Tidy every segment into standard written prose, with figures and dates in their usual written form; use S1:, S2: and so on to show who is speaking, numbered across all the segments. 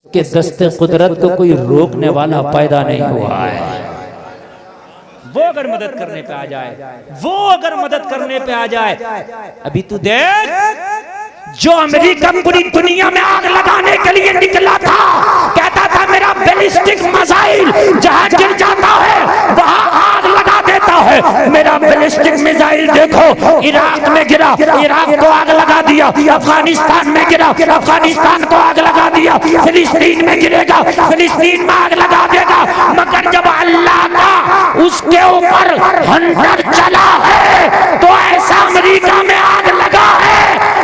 S1: के दस्ते कुदरत को कोई रोकने वाला पैदा नहीं हुआ है। वो अगर मदद करने पे आ जाए, वो अगर मदद करने पे आ जाए, अभी तू देख जो अमेरिका पूरी दुनिया में आग लगाने के लिए निकला था, कहता था मेरा बैलिस्टिक मिसाइल जहां गिर जाता है वहां आग लगा देता है। मेरा बैलिस्टिक मिसाइल देखो इराक में गिरा, इराक को आग लगा दिया, अफगानिस्तान में गिरा, अफगानिस्तान को आग लगा दिया, फिलिस्तीन में गिरेगा, फिलिस्तीन में आग लगा देगा। मगर जब अल्लाह का उसके ऊपर हंटर चला है तो ऐसा अमेरिका में आग लगा है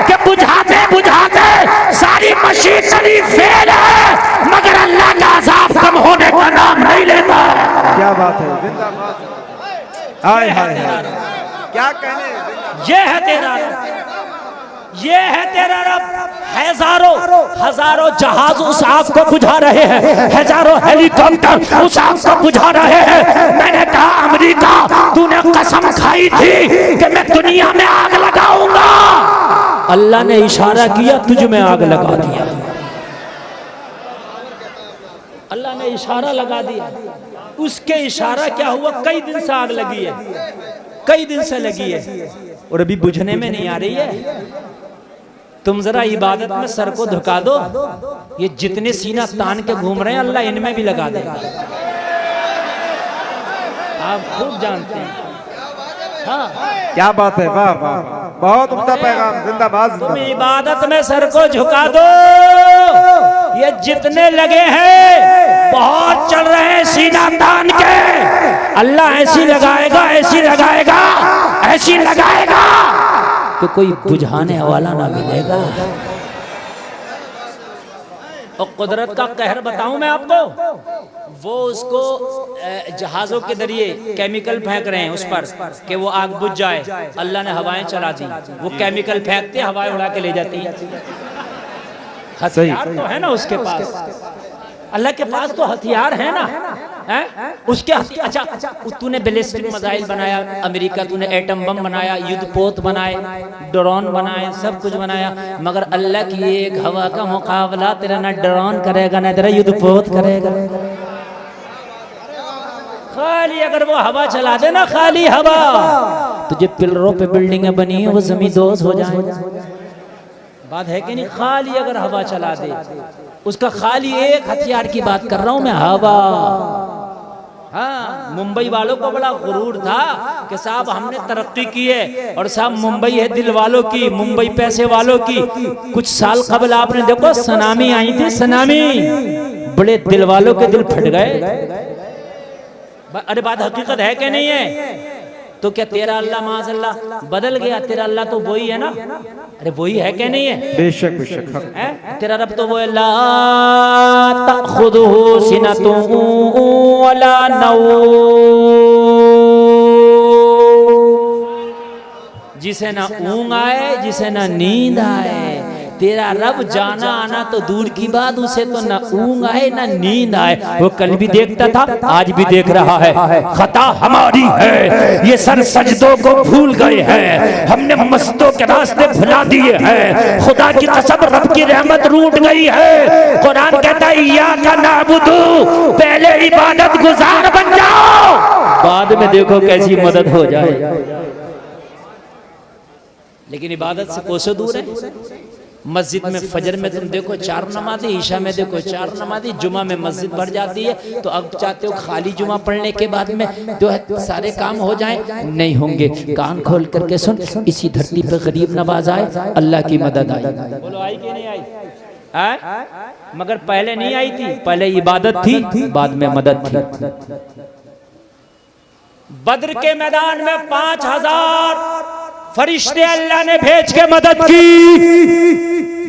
S1: कि बुझाते बुझाते सारी मशीनरी फेल है, मगर अल्लाह का अज़ाब कम होने का नाम नहीं लेता।
S2: क्या बात है, जिंदाबाद। हाय हाय क्या कहने,
S1: ये है तेरा रब, ये है तेरा रब। हजारों जहाज उस आग को बुझा रहे हैं, हजारों हेलीकॉप्टर उस आग को बुझा रहे हैं। मैंने कहा अमेरिका तूने कसम खाई थी कि मैं दुनिया में आग लगाऊंगा, अल्लाह ने इशारा किया तुझ में आग लगा दिया। अल्लाह ने इशारा लगा दिया, उसके इशारा क्या हुआ, कई दिन से आग लगी है, कई दिन से लगी है और अभी बुझने में नहीं आ रही है। तुम जरा इबादत में सर को झुका दो, ये जितने सीना तान के घूम रहे हैं अल्लाह इनमें भी लगा देगा। आप खूब जानते हैं। हाँ
S2: क्या बात है, वाह वाह, बहुत उम्दा पैगाम, जिंदाबाद।
S1: तुम इबादत में सर को झुका दो, ये जितने लगे हैं बहुत चल रहे हैं सीना तान के, अल्लाह ऐसी लगाएगा, ऐसी लगाएगा, ऐसी लगाएगा कि कोई बुझाने वाला ना मिलेगा। और कुदरत का कहर बताऊं मैं आपको, वो उसको जहाजों के जरिए केमिकल फेंक रहे हैं उस पर कि वो आग बुझ जाए। अल्लाह ने हवाएं चला दी, वो केमिकल फेंकते हवाएं उड़ा के ले जाती है। हथियार तो है ना उसके पास, अल्लाह के पास तो हथियार है ना, है उसके। अच्छा तूने बैलिस्टिक मिसाइल बनाया अमेरिका, तूने एटम बम बनाया, युद्धपोत बनाए, ड्रोन बनाए, सब कुछ बनाया, मगर अल्लाह की एक हवा का मुकाबला तेरा ना ड्रोन करेगा ना तेरा युद्धपोत करेगा। खाली अगर वो हवा चला दे ना, खाली हवा, तुझे पिलरों पे बिल्डिंगें बनी है वो जमीन दोज हो जाए। बात है कि नहीं, खाली अगर हवा चला दे, उसका खाली एक हथियार की बात कर रहा हूं मैं, हवा। हाँ, मुंबई वालों को बड़ा गुरूर था कि साहब हमने तरक्की की है, और साहब मुंबई है दिल वालों की, मुंबई पैसे वालों की। कुछ साल कबल आपने देखो सुनामी आई थी, सुनामी, बड़े दिल वालों के दिल फट गए। अरे बात हकीकत है कि नहीं है? तो क्या तेरा अल्लाह माज़अल्लाह बदल गया? तेरा अल्लाह तो वही है ना, अरे वही है क्या नहीं है?
S2: बेशक बेशक
S1: है तेरा रब तो वो है, ला तख़ुदुहु सिनतुन वला नौम, जिसे ना ऊँग आए, जिसे ना नींद आए। तेरा रब जाना आना तो दूर की बात, उसे तो ना ऊँग आए ना नींद आए। वो कल भी देखता था, आज भी देख रहा है। खता हमारी है, ये सर सजदों को भूल गए हैं, हमने मस्तों के रास्ते भुला दिए हैं। खुदा की कसम रब की रहमत रूठ गई है। कुरान कहता है इय्याका नअबुदु, पहले इबादत गुजार बन जाओ, बाद में देखो कैसी मदद हो जाए। लेकिन इबादत से कोसों दूर है। मस्जिद में फजर में तुम देखो 4 नमाज़ी, ईशा में देखो 4 नमाज़ी, जुमा में मस्जिद भर जाती है। तो अब चाहते हो खाली जुमा पढ़ने के बाद में जो है सारे काम हो जाएं? नहीं होंगे। कान खोल करके सुन, इसी धरती पर गरीब नवाज आए, अल्लाह की मदद आई। बोलो आई कि नहीं आई? आए? मगर पहले नहीं आई थी, पहले इबादत थी, बाद में मदद थी। बद्र के मैदान में 5000 फरिश्ते अल्लाह ने भेज के मदद की,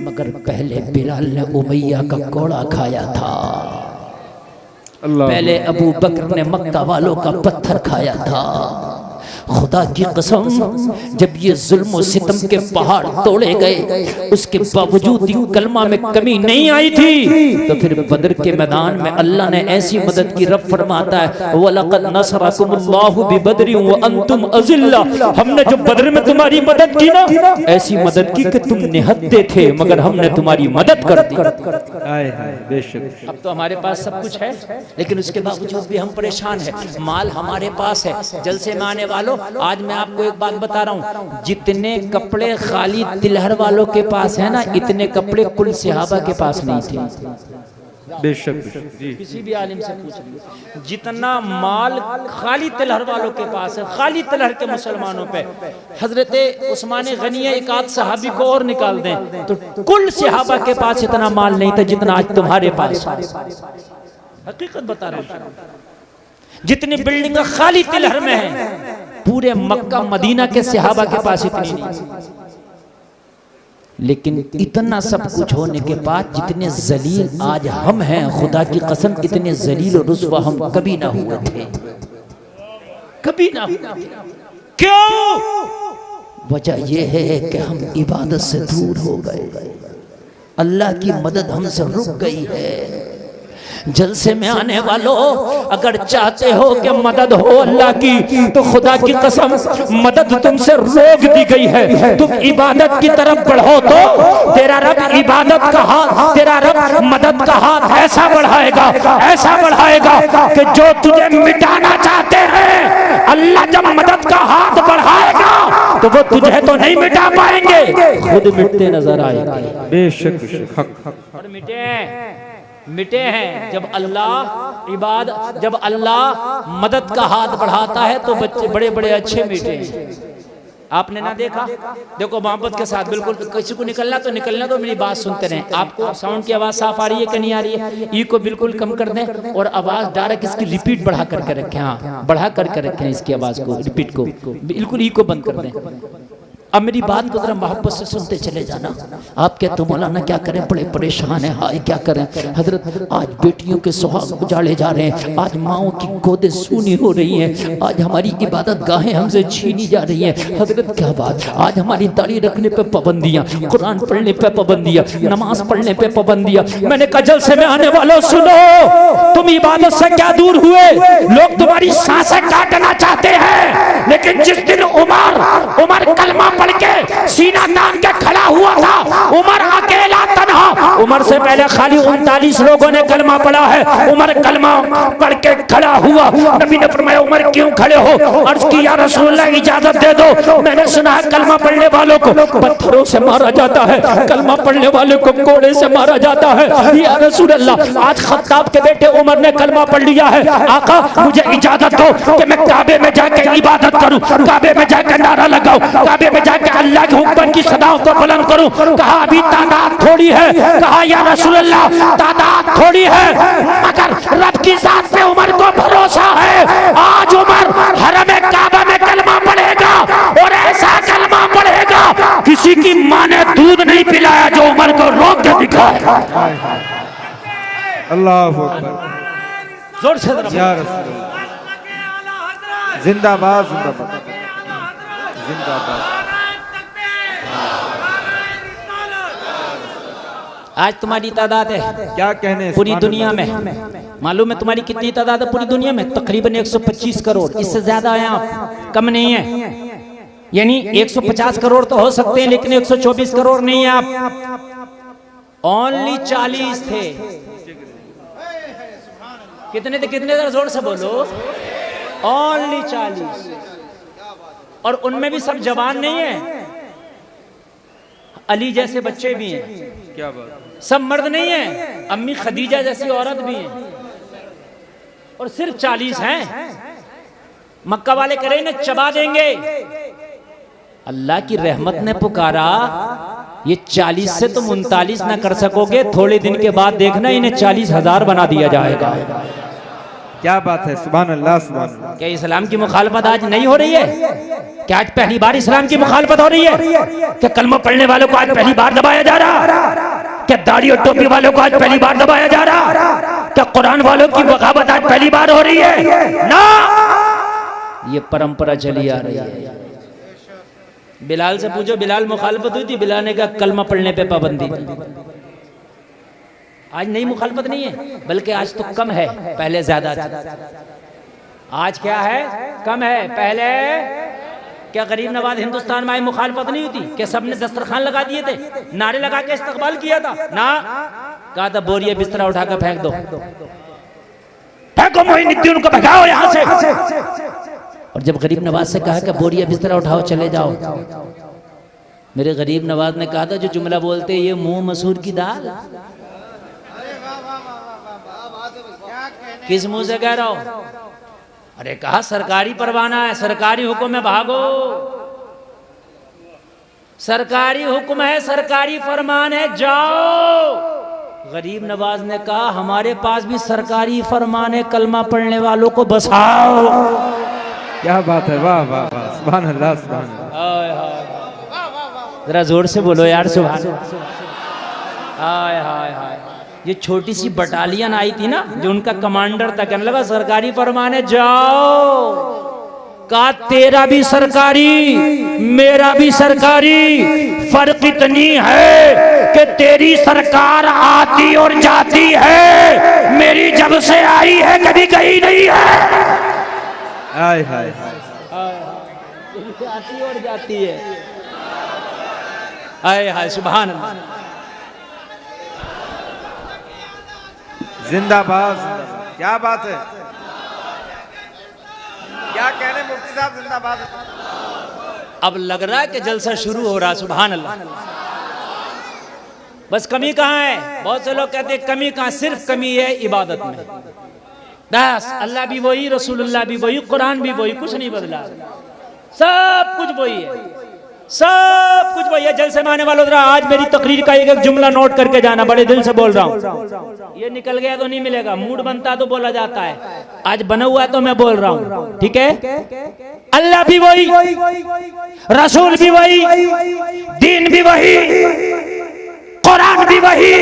S1: मगर पहले बिलाल ने उमैया का कोड़ा खाया था, पहले अबू बकर ने मक्का वालों का पत्थर खाया था, खुदा की कसम, जब ये जुल्म और सितम के पहाड़ तोड़े गए, उसके बावजूद कलमा में कमी नहीं आई थी, तो फिर बदर के मैदान में अल्लाह ने ऐसी मदद की। रब फरमाता है वलक़द नसरकुमुल्लाहु बिबद्रिन व अंतुम अज़िल्ला, हमने जो बदर में तुम्हारी मदद की ना, ऐसी मदद की कि तुम निहत्ते थे मगर हमने तुम्हारी मदद कर दी।
S2: बेशक
S1: अब तो हमारे पास सब कुछ है, लेकिन उसके बावजूद भी हम परेशान हैं। माल हमारे पास है। जलसे में आने वालों, आज मैं आपको एक बात बता रहा हूँ, जितने कपड़े खाली तिलहर वालों के पास है ना, इतने कपड़े कुल सहाबा के पास नहीं थे।
S2: बेशक
S1: किसी भी आलिम से पूछ लीजिए, जितना माल खाली तिलहर वालों के पास है, खाली तिलहर के मुसलमानों पे, हजरत उस्मान गनी एक आध सहाबी को और निकाल दें तो कुल सहाबा के पास इतना माल नहीं था जितना आज तुम्हारे पास। हकीकत बता रहा हूँ, जितनी बिल्डिंग खाली तिलहर में है, पूरे मक्का मदीना के सहाबा के पास इतनी नहीं। लेकिन इतना सब कुछ होने के बाद जितने जलील आज हम हैं, खुदा की कसम इतने जलील और रुस्वा हम कभी ना हुए थे, कभी ना हुए थे। क्यों? वजह यह है कि हम इबादत से दूर हो गए, अल्लाह की मदद हमसे रुक गई है। जलसे में आने वालों, अगर चाहते हो कि मदद हो अल्लाह की, तो खुदा की कसम मदद तुमसे रोक दी गई है। तुम इबादत की तरफ बढ़ो तो तेरा रब इबादत का हाथ, तेरा रब मदद का हाथ ऐसा बढ़ाएगा, ऐसा बढ़ाएगा कि जो तुझे मिटाना चाहते हैं, अल्लाह जब मदद का हाथ बढ़ाएगा तो वो तुझे तो नहीं मिटा पाएंगे, खुद मिटते नजर आएंगे।
S2: बेशक
S1: और मिटे हैं जब अल्लाह मदद का हाथ बढ़ाता है तो बच्चे बड़े बड़े अच्छे मिटे हैं। आपने ना देखा? देखो मोहब्बत के साथ, बिल्कुल किसी को निकलना तो मेरी बात सुनते रहें। आपको साउंड की आवाज साफ आ रही है कि नहीं आ रही है? ई को बिल्कुल कम कर दें और आवाज डायरेक्ट इसकी रिपीट बढ़ा करके रखें। हाँ, बढ़ा करके रखें इसकी आवाज को, रिपीट को बिल्कुल ई को बंद कर दें। अब मेरी बात को जरा मोहब्बत से सुनते चले जाना। आप कहते हो मौलाना क्या करें, बड़े परेशान हैं, हाय क्या करें। हजरत आज बेटियों के सुहाग उजाड़े जा रहे हैं, आज माओं की गोदें सूनी हो रही हैं, आज हमारी इबादत गाहें हमसे छीनी जा रही हैं। हजरत क्या बात, आज हमारी दाढ़ी रखने पे पाबंदियां, कुरान पढ़ने पे पाबंदियां, नमाज पढ़ने पे पाबंदियां। मैंने कहा जलसे में आने वालों सुनो, तुम इबादत से क्या दूर हुए? लोग तुम्हारी सांसें काटना चाहते हैं, लेकिन जिस दिन उमर कलमा पढ़ के सीना तान के खड़ा हुआ था, उमर अकेला तन्हा, उमर से पहले खाली 39 लोगों ने कलमा पढ़ा है, उमर कलमा पढ़ के खड़ा हुआ। नबी ने फरमाया उमर क्यों खड़े हो? अर्ज की या रसूलल्लाह इजाजत दे दो, मैंने सुना है कलमा पढ़ने वालों को पत्थरों से मारा जाता है, कलमा पढ़ने वाले को कोड़े से मारा जाता है। या रसूलल्लाह आज खत्ताब के बेटे उमर ने कलमा पढ़ लिया है, आका मुझे इजाजत दो कि मैं काबे में जाके इबादत करूं, काबे में जाकर नारा लगाऊं, काबे में जाकर अल्लाह के हुक्म की सदाओं को बुलंद करूं। कहा अभी तादाद थोड़ी है, कहा या रसूलल्लाह तादाद थोड़ी है, मगर रब की जात पे उमर को भरोसा है। आज उमर हरम काबा में कलमा पढ़ेगा और ऐसा कलमा पढ़ेगा किसी की मां ने दूध नहीं पिलाया जो उमर को रोक के दिखाएगा।
S2: अल्लाह अकबर,
S1: जोर से
S2: या रसूलल्लाह, जिंदाबाद जिंदाबाद जिंदाबाद।
S1: आज तुम्हारी तादाद है
S2: क्या कहने
S1: पूरी दुनिया में, मालूम है तुम्हारी कितनी तादाद है पूरी दुनिया में? तकरीबन 125 करोड़, इससे ज्यादा है आप, कम नहीं है। यानी 150 करोड़ तो हो सकते हैं लेकिन 124 करोड़ नहीं है आप। ओनली 40 थे। कितने थे? कितने? जोर से बोलो। ओनली 40, और उनमें भी सब जवान नहीं है, अली जैसे बच्चे भी हैं।
S2: क्या बात,
S1: सब मर्द नहीं है, अम्मी खदीजा जैसी औरत भी है, और सिर्फ 40 हैं। मक्का वाले कह रहे इन्हें चबा देंगे। अल्लाह की रहमत ने पुकारा, ये 40 से तुम 39 ना कर सकोगे, थोड़े दिन के बाद देखना इन्हें 40,000 बना दिया जाएगा।
S2: क्या बात है, सुभान अल्लाह सुभान अल्लाह।
S1: क्या इस्लाम की मुखालफत आज नहीं हो रही है? क्या आज पहली बार इस्लाम की मुखालफत हो रही है? क्या कलमा पढ़ने वालों को आज पहली बार दबाया जा रहा? क्या दाढ़ी और टोपी वालों को आज पहली बार दबाया जा रहा? क्या कुरान वालों की बगावत आज पहली बार हो रही है? ना, ये परंपरा चली आ रही है। बिलाल से पूछो, बिलाल मुखालफत हुई थी? बिलाल ने कहा कलमा पढ़ने पे पाबंदी थी। आज नई मुखालफत नहीं है, बल्कि आज तो कम है, पहले ज्यादा थी। आज क्या है? कम है। पहले क्या गरीब नवाज हिंदुस्तान में आई मुखालफत नहीं हुई थी? क्या सबने दस्तरखान लगा दिए थे, नारे लगा के इस्तकबाल किया था? ना, कहा था बोरिया बिस्तरा उठाकर फेंक दो, फेंको मोइनुद्दीन को, भगाओ यहां से। और जब गरीब नवाज से कहा कि बोरिया बिस्तरा उठाओ चले जाओ, मेरे गरीब नवाज ने कहा था जो जुमला बोलते ये मुंह मसूर की दाल, किस मुंह से कह रहा हो? अरे कहा सरकारी परवाना है, सरकारी हुक्म है, भागो। सरकारी हुक्म है, सरकारी फरमान है, जाओ। गरीब नवाज ने कहा हमारे पास भी सरकारी फरमान है, कलमा पढ़ने वालों को बसाओ।
S2: क्या बात है, वाह वाह वाह, सुभान अल्लाह, सुभान अल्लाह।
S1: जरा जोर से बोलो यार, सुभान। हाय हाय हाय। ये छोटी सी बटालियन आई थी ना, जो उनका कमांडर था, कहने लगा सरकारी फरमान है, जाओ। कहा तेरा भी सरकारी, मेरा भी सरकारी, फर्क इतनी है कि तेरी सरकार आती और जाती है, मेरी जब से आई है कभी गई नहीं है।
S2: हाय हाय
S1: आती और जाती है। हाय हाय, सुभान अल्लाह।
S2: जिंदाबाद, क्या बात है, क्या कहने मुफ्ती साहब, जिंदाबाद।
S1: अब लग रहा है कि जलसा शुरू हो रहा, सुभान अल्लाह। बस कमी कहाँ है? बहुत से लोग कहते हैं कमी कहाँ? सिर्फ कमी है इबादत में, बस। अल्लाह भी वही, रसूलुल्लाह भी वही, कुरान भी वही, कुछ नहीं बदला, सब कुछ वही है, सब कुछ वही है। जलसे में आने वालों, आज मेरी तकरीर का एक एक जुमला नोट करके जाना, बड़े दिल से बोल रहा हूँ। ये निकल गया तो नहीं मिलेगा, मूड बनता तो बोला जाता है, आज बना हुआ है तो मैं बोल रहा हूँ, ठीक है? अल्लाह भी वही, रसूल भी वही, दीन भी वही, कुरान भी वही,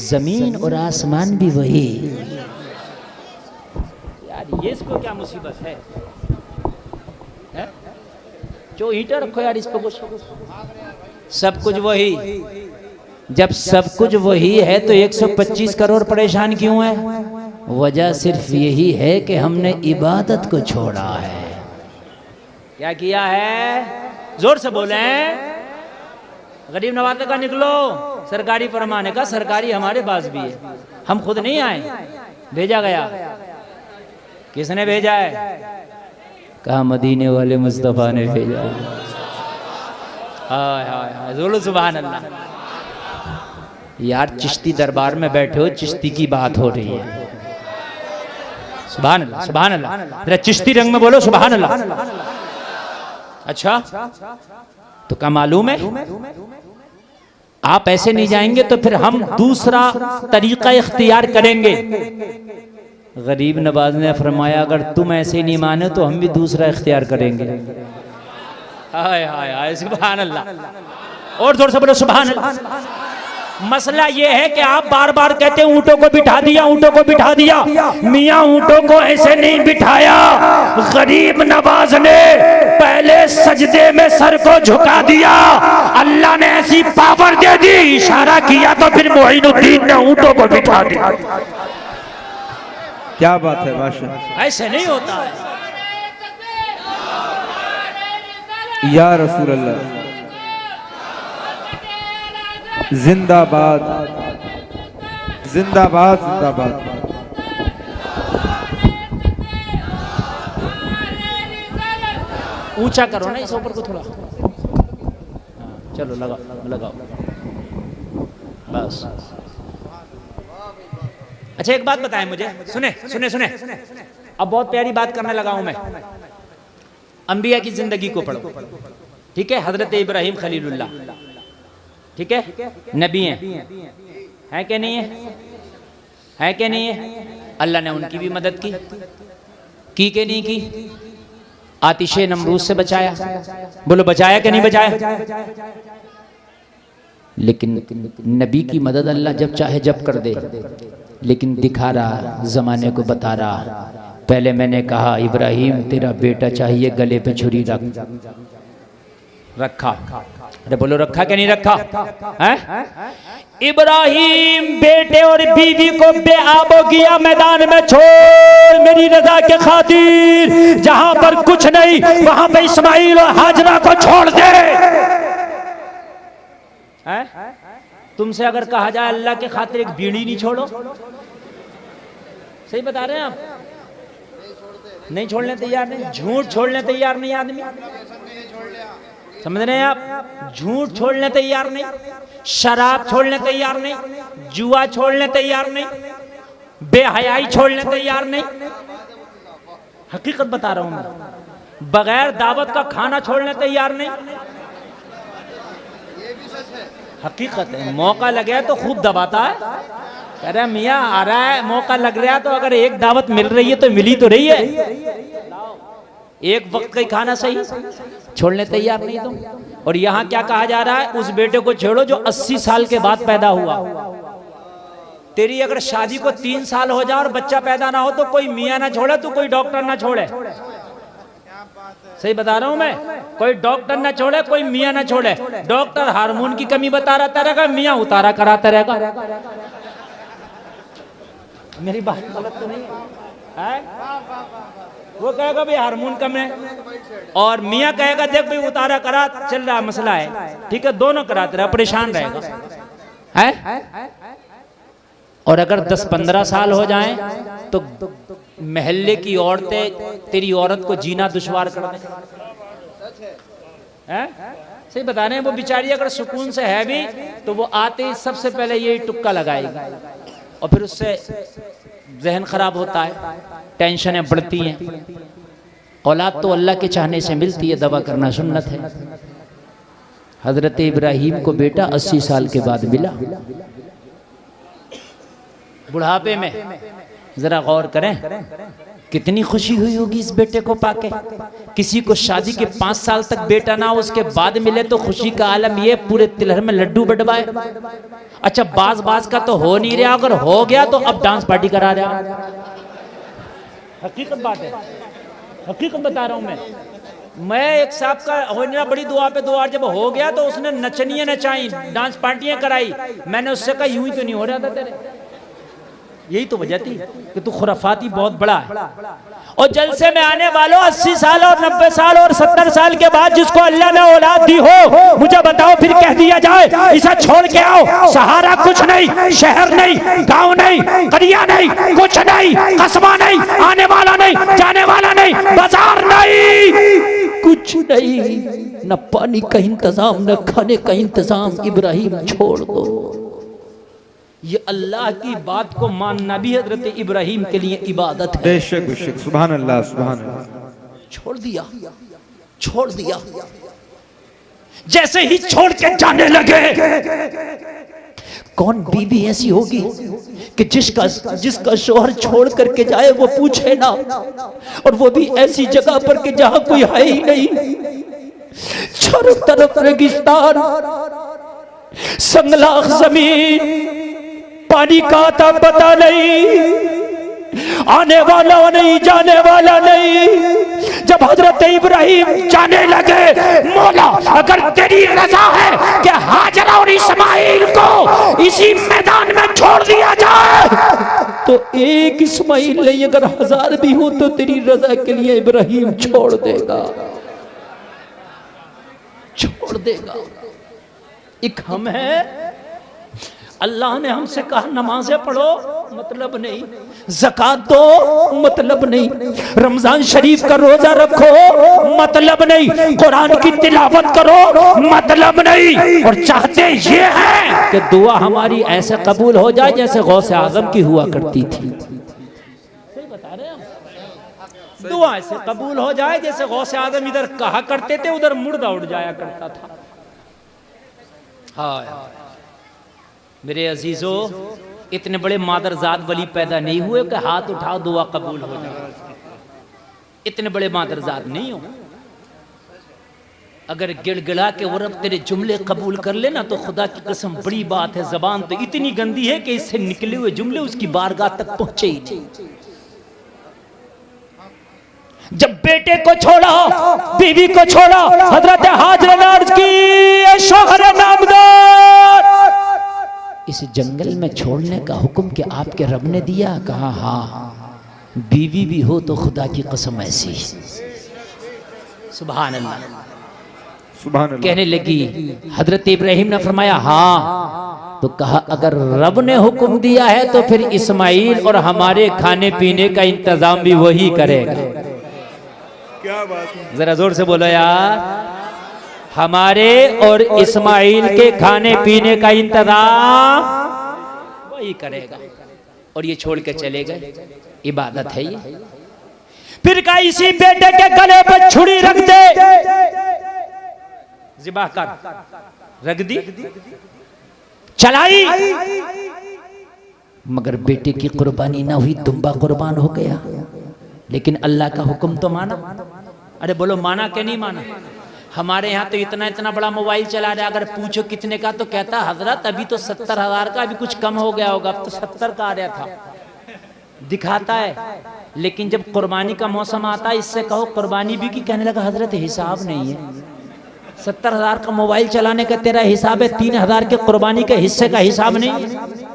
S1: जमीन और आसमान भी वही। यार ये इसको क्या मुसीबत है? जो हीटर रखो यार इस पे कुछ, सब कुछ वही। जब सब कुछ वही है तो 125 करोड़ परेशान क्यों है? वजह सिर्फ यही है कि हमने इबादत को छोड़ा है। क्या किया है? जोर से बोले। गरीब नवाज का निकलो, सरकारी फरमान का, सरकारी हमारे पास भी है, हम खुद नहीं आए, भेजा गया। किसने भेजा है? कहा मदीने वाले मुस्तफा ने भेजा। हाय हाय हाय, बोलो सुभान अल्लाह। यार चिश्ती दरबार में बैठे हो, चिश्ती की बात हो रही है, सुभान अल्लाह, सुभान अल्लाह। जरा चिश्ती रंग में बोलो सुभान अल्लाह। अच्छा, तो क्या मालूम है? आप ऐसे नहीं जाएंगे तो फिर हम दूसरा तरीका इख्तियार करेंगे। गरीब नवाज ने फरमाया अगर तुम ऐसे नहीं माने तो हम भी दूसरा इख्तियार करेंगे। हाय हाय हाय, सुभान अल्लाह। और जोर से बोलो सुभान अल्लाह। मसला ये है कि आप बार बार कहते हैं ऊंटों को बिठा दिया, ऊंटों को बिठा दिया। मियां ऊंटों को ऐसे नहीं बिठाया, गरीब नवाज ने पहले सजदे में सर को झुका दिया, अल्लाह ने ऐसी पावर दे दी, इशारा किया तो फिर मोइनुद्दीन ने ऊंटों को बिठा दिया।
S2: क्या बात है, माशाअल्लाह।
S1: ऐसे नहीं होता है
S2: या रसूल अल्लाह, जिंदाबाद जिंदाबाद जिंदाबाद।
S1: ऊंचा करो ना इस ऊपर को थोड़ा। हाँ, चलो लगाओ लगाओ बस। अच्छा एक बात बताएं मुझे, सुने सुने सुने, अब बहुत प्यारी बात करने लगा हूं मैं। अंबिया की जिंदगी को पढ़ो, ठीक है? हजरत इब्राहिम खलीलुल्लाह, ठीक है, नबी हैं, है क्या नहीं है? है क्या नहीं है? अल्लाह ने उनकी भी मदद की कि नहीं की? आतिशे नमरूद से बचाया, बोलो बचाया कि नहीं बचाया? लेकिन नबी की मदद अल्लाह जब चाहे जब कर दे, लेकिन दिखा रहा, जमाने को बता रहा पहले मैंने कहा इब्राहिम तेरा बेटा चाहिए, गले पे छुरी रखा। अरे बोलो रखा क्या नहीं रखा है? इब्राहिम बेटे और बीवी को बेआबो किया, मैदान में छोड़ मेरी रजा के खातिर, जहां पर कुछ नहीं वहां पे इस्माइल और हाजरा को छोड़ दे। तुमसे अगर कहा जाए अल्लाह के खातिर एक बीड़ी नहीं छोड़ो, सही बता रहे हैं आप? नहीं छोड़ने तैयार नहीं, झूठ छोड़ने तैयार नहीं आदमी, समझ रहे हैं आप? झूठ छोड़ने तैयार नहीं, शराब छोड़ने तैयार नहीं, जुआ छोड़ने तैयार नहीं, बेहयाई छोड़ने तैयार नहीं। हकीकत बता रहा हूं मैं। बगैर दावत का खाना छोड़ने तैयार नहीं, हकीकत है। मौका लगे तो खूब दबाता है, कह रहा मियाँ आ रहा है, मौका लग रहा है तो अगर एक दावत मिल रही है तो मिली तो रही है, एक वक्त का ही खाना सही, छोड़ने तैयार नहीं तुम। और यहाँ क्या कहा जा रहा है? उस बेटे को छोड़ो जो 80 साल के बाद पैदा हुआ। तेरी अगर शादी को 3 साल हो जाए और बच्चा पैदा ना हो तो कोई मियाँ ना छोड़े, तो कोई डॉक्टर ना छोड़े, सही बता रहा हूं मैं। कोई डॉक्टर ना छोड़े, कोई मियाँ ना छोड़े। डॉक्टर हार्मोन की कमी बताता रहेगा, मियाँ उतारा कराता रहेगा। मेरी बात गलत तो नहीं है? वो कहेगा भाई हार्मोन कम है, और मियाँ कहेगा देख भाई उतारा करा, चल रहा मसला है, ठीक है, दोनों कराते रहे, परेशान रहेगा है। और अगर 10-15 साल हो जाएं तो महल्ले की औरतें तेरी औरत को जीना दुश्वार कर दें, सही बता रहे हैं। वो बेचारी अगर सुकून से है भी तो वो आते ही सबसे पहले यही टुक्का लगाएगी, और फिर उससे जहन खराब होता है, टेंशनें बढ़ती हैं। औलाद तो अल्लाह के चाहने से मिलती है, दवा करना सुन्नत है। हजरत इब्राहिम को बेटा 80 साल के बाद मिला, बुढ़ापे में। जरा गौर करें कितनी खुशी हुई होगी इस बेटे को पाके। किसी को शादी के 5 साल तक बेटा ना हो, उसके बाद मिले तो खुशी का आलम ये पूरे तिलहर में लड्डू बटवाए। अच्छा बाज का तो हो नहीं रहा, अगर हो गया तो अब डांस पार्टी करा रहा। हकीकत बात है, हकीकत बता रहा हूं मैं एक साहब का होना बड़ी दुआ पे दुआ, जब हो गया तो उसने नचनियां नचाई, डांस पार्टियां कराई। मैंने उससे कहा यूं ही तो नहीं हो रहा था तेरे, यही तो वजह थी कि तू खुराफाती बहुत बड़ा है। और जलसे में आने वालों 80 साल और 90 साल और 70 साल के बाद जिसको अल्लाह ने औलाद दी हो, मुझे बताओ फिर कह दिया जाए इसे छोड़ के आओ, सहारा कुछ नहीं, शहर नहीं, गांव नहीं, करिया नहीं, कुछ नहीं, कस्बा नहीं, आने वाला नहीं, जाने वाला नहीं, बाजार नहीं, कुछ नहीं, न पानी का इंतजाम, न खाने का इंतजाम। इब्राहिम छोड़ दो। ये अल्लाह की बात को मानना भी हजरत इब्राहिम के लिए इबादत है।
S2: बेशक बेशक, सुभान अल्लाह सुभान अल्लाह।
S1: छोड़ दिया, छोड़ दिया। जैसे ही छोड़ के जाने लगे, कौन बीवी ऐसी होगी कि जिसका शोहर छोड़ करके जाए वो पूछे ना, और वो भी ऐसी जगह पर कि जहां कोई है ही नहीं, चारों तरफ रेगिस्तान, संगलाख जमीन, पानी का आता पता नहीं, आने वाला नहीं, जाने वाला नहीं। जब हजरत इब्राहिम जाने लगे, मौला अगर तेरी रजा है कि हाजरा और इस्माइल को इसी मैदान में छोड़ दिया जाए, तो एक इस्माइल नहीं अगर 1000 भी हो तो तेरी रजा के लिए इब्राहिम छोड़ देगा, छोड़ देगा। एक हम है, अल्लाह ने हमसे कहा नमाजें पढ़ो, मतलब नहीं, ज़कात दो, मतलब नहीं, रमजान शरीफ का रोजा रखो, मतलब नहीं, कुरान की तिलावत करो, मतलब नहीं। और चाहते ये हैं कि दुआ हमारी ऐसे कबूल हो जाए जैसे गौसे आजम की हुआ करती थी। सही बता रहे हैं, दुआ ऐसे कबूल हो जाए जैसे गौसे आजम इधर कहा करते थे उधर मुर्दा उड़ जाया करता था। हाँ मेरे अजीजों, इतने बड़े मादरजाद वली पैदा नहीं हुए कि हाथ उठाओ दुआ कबूल हो जाए। इतने बड़े मादरजाद नहीं हो। अगर गिड़गिड़ा के वो रब तेरे जुमले कबूल कर लेना तो खुदा की कसम बड़ी बात है। जबान तो इतनी गंदी है कि इससे निकले हुए जुमले उसकी बारगाह तक पहुंचे ही नहीं। जब बेटे को छोड़ा, बीवी को छोड़ा, हजरत हाजरा ने अर्ज की, शोहर नामदार, इस जंगल में छोड़ने का हुक्म क्या आपके रब ने दिया? कहा हाँ, बीवी भी हो तो खुदा की कसम ऐसी। सुभान अल्लाह, सुभान अल्लाह। कहने लगी, हजरत इब्राहिम ने फरमाया हाँ, तो कहा अगर रब ने हुक्म दिया है तो फिर इस्माइल और हमारे खाने पीने का इंतजाम भी वही करेगा। क्या बात है, जरा जोर से बोलो यार। हमारे और इस्माइल के खाने पीने का इंतजाम वही करेगा। और ये छोड़ के चले गए। इबादत है ये। फिर कहा इसी बेटे के गले पर छुरी रख दे, ज़िबा कर, रख दी, चलाई, मगर बेटे की कुर्बानी ना हुई, दुम्बा कुर्बान हो गया। लेकिन अल्लाह का हुक्म तो माना। अरे बोलो माना के नहीं माना? हमारे यहाँ तो इतना इतना बड़ा मोबाइल चला रहा है, अगर पूछो कितने का तो कहता हजरत अभी तो 70,000 का, अभी कुछ कम हो गया होगा, अब तो 70 का आ रहा था, दिखाता है। लेकिन जब कुर्बानी का मौसम आता है, इससे कहो कुर्बानी भी की, कहने लगा हजरत हिसाब नहीं है, 70,000 का मोबाइल चलाने का तेरा हिसाब है, 3,000 के कुर्बानी के हिस्से का हिसाब नहीं है।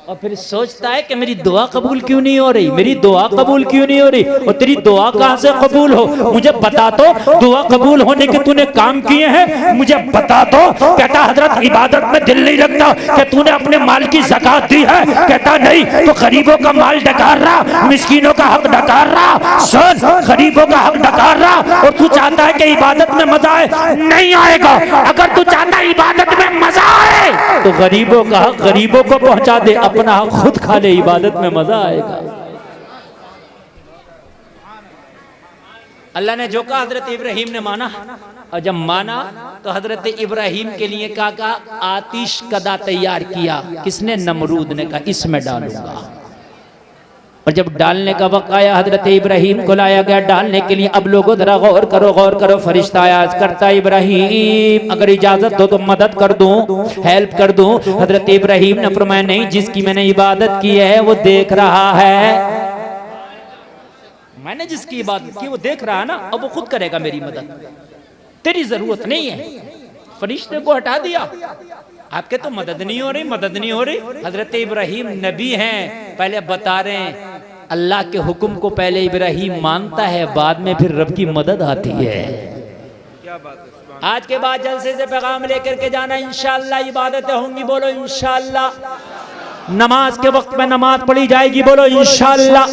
S1: और फिर सोचता है कि मेरी दुआ कबूल क्यों नहीं हो रही, मेरी दुआ कबूल क्यों नहीं हो रही, और तेरी दुआ कहां से कबूल हो, मुझे बता तो, दुआ कबूल होने के तूने काम किए हैं, मुझे बता तो। कहता हजरत इबादत में दिल नहीं लगता, कि तूने अपने माल की ज़कात दी है? कहता नहीं, तो गरीबों का माल डकार रहा, मिस्कीनों का हक डकार रहा, सुन, गरीबों का हक डकार रहा। और तू चाहता है कि इबादत में मजा आए? नहीं आएगा। अगर तू चाहता है इबादत में मजा आए तो गरीबों का हक गरीबों को पहुंचा दे, अपना हक खुद खा ले, इबादत में मजा आएगा। अल्लाह ने जो कहा हजरत इब्राहिम ने माना, और जब माना तो हजरत इब्राहिम के लिए कहा आतिश कदा तैयार किया। किसने? नमरूद ने कहा इसमें डालूंगा। और जब डालने का वक्त आया, हजरत इब्राहिम को लाया गया डालने के लिए। अब लोगों जरा गौर करो, गौर करो। फरिश्ता आया, करता इब्राहिम अगर इजाजत दो तो मदद कर दूं, हेल्प कर दूं। हजरत इब्राहिम ने फरमाया नहीं, जिसकी मैंने इबादत की है वो देख रहा है, मैंने जिसकी इबादत की वो देख रहा है ना, अब वो खुद करेगा मेरी मदद, तेरी जरूरत नहीं है। फरिश्ते को हटा दिया, आपके तो मदद नहीं हो रही, मदद नहीं हो रही। हजरत इब्राहिम नबी हैं, पहले बता रहे हैं अल्लाह के हुक्म को पहले इब्राहिम मानता है, बाद में फिर रब की मदद आती है। क्या बात है। आज के बाद जलसे से पैगाम लेकर के जाना, इंशाअल्लाह इबादतें होंगी, बोलो इंशाअल्लाह। नमाज के वक्त में नमाज पढ़ी जाएगी, बोलो इंशाअल्लाह।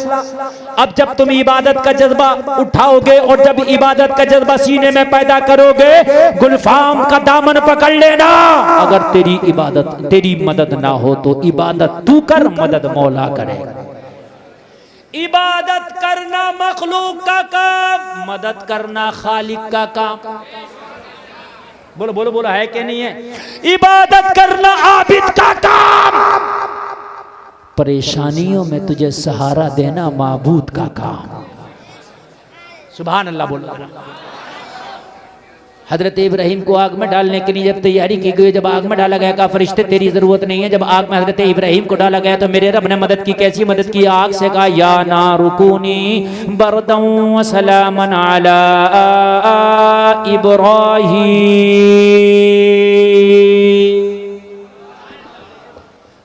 S1: अब जब तुम इबादत का जज्बा उठाओगे और जब इबादत का जज्बा सीने में पैदा करोगे, गुलफाम का दामन पकड़ लेना। अगर तेरी इबादत, तेरी मदद ना हो तो इबादत तू कर, मदद मौला करेगा। इबादत करना मखलूक का काम, मदद करना खालिक का काम। बोलो बोलो बोलो, है कि नहीं है? इबादत करना आबिद का काम, परेशानियों में तुझे सहारा देना माबूद का काम। सुभान अल्लाह बोलो। हजरत इब्राहिम को आग में डालने के लिए जब तैयारी की गई, जब आग में डाला गया, कहा फरिश्ते तेरी जरूरत नहीं है। जब आग में हजरत इब्राहिम को डाला गया तो मेरे रब ने मदद की। कैसी मदद की? आग से कहा या नारुकुनी बरदं व सलामन अला इब्राहिम।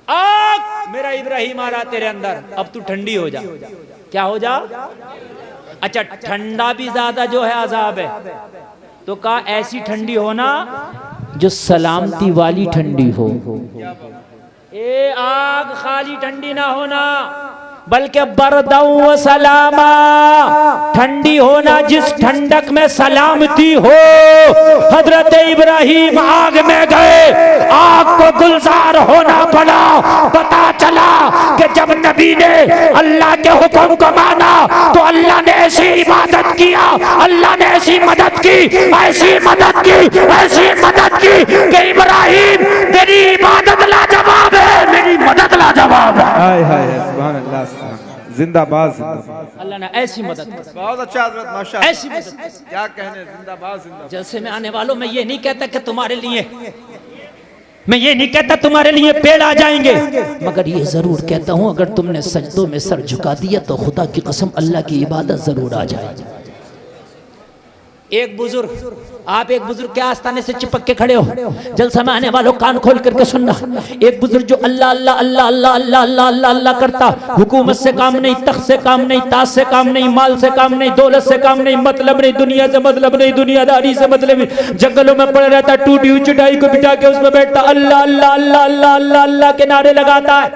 S1: आग, मेरा इब्राहिम आ रहा तेरे अंदर, अब तू ठंडी हो जा। क्या हो जा? अच्छा, ठंडा भी ज्यादा जो है अजाब है, तो कहा ऐसी ठंडी होना जो सलामती वाली ठंडी हो। ए आग खाली ठंडी ना होना, बल्कि बरदं व सलामा, ठंडी होना जिस ठंडक में सलामती हो। हजरत इब्राहिम आग में गए, आग को गुलजार होना पड़ा। पता चला कि जब नबी ने अल्लाह के हुक्म को माना तो अल्लाह ने ऐसी इबादत किया, अल्लाह ने ऐसी मदद की, ऐसी मदद की, ऐसी मदद की कि इब्राहिम तेरी इबादत लाजवाब है, मेरी मदद लाजवाब है।
S2: हाय हाय, सुभान अल्लाह, जिंदाबाद जिंदाबाद।
S1: अल्लाह ने ऐसी मदद,
S2: बहुत अच्छा हजरत, माशाअल्लाह,
S1: ऐसी मदद।
S2: क्या कहने, जिंदाबाद जिंदाबाद।
S1: जलसे में आने वालों में ये नहीं कहता कि तुम्हारे लिए मैं ये नहीं कहता तुम्हारे लिए पेड़ आ जाएंगे, मगर ये जरूर कहता हूं अगर तुमने सजदों में सर झुका दिया तो खुदा की कसम अल्लाह की इबादत जरूर आ जाएगी। एक बुजुर्ग, आप एक बुजुर्ग के आस्थाने से चिपक के खड़े हो, जलसा में आने वालों कान खोल करके सुनना। एक बुजुर्ग जो अल्लाह अल्लाह अल्लाह अल्लाह अल्लाह अल्लाह अल्लाह अल्लाह करता, हुकूमत से काम नहीं, तख्त से काम नहीं, ताज से काम नहीं, माल से काम नहीं, दौलत से काम नहीं, मतलब नहीं, दुनिया से मतलब नहीं, दुनियादारी से मतलब नहीं, जंगलों में पड़ा रहता, टूटी हुई चटाई को बिठा के उसमें बैठता, अल्लाह अल्लाह अल्लाह अल्लाह अल्लाह अल्लाह के नारे लगाता है।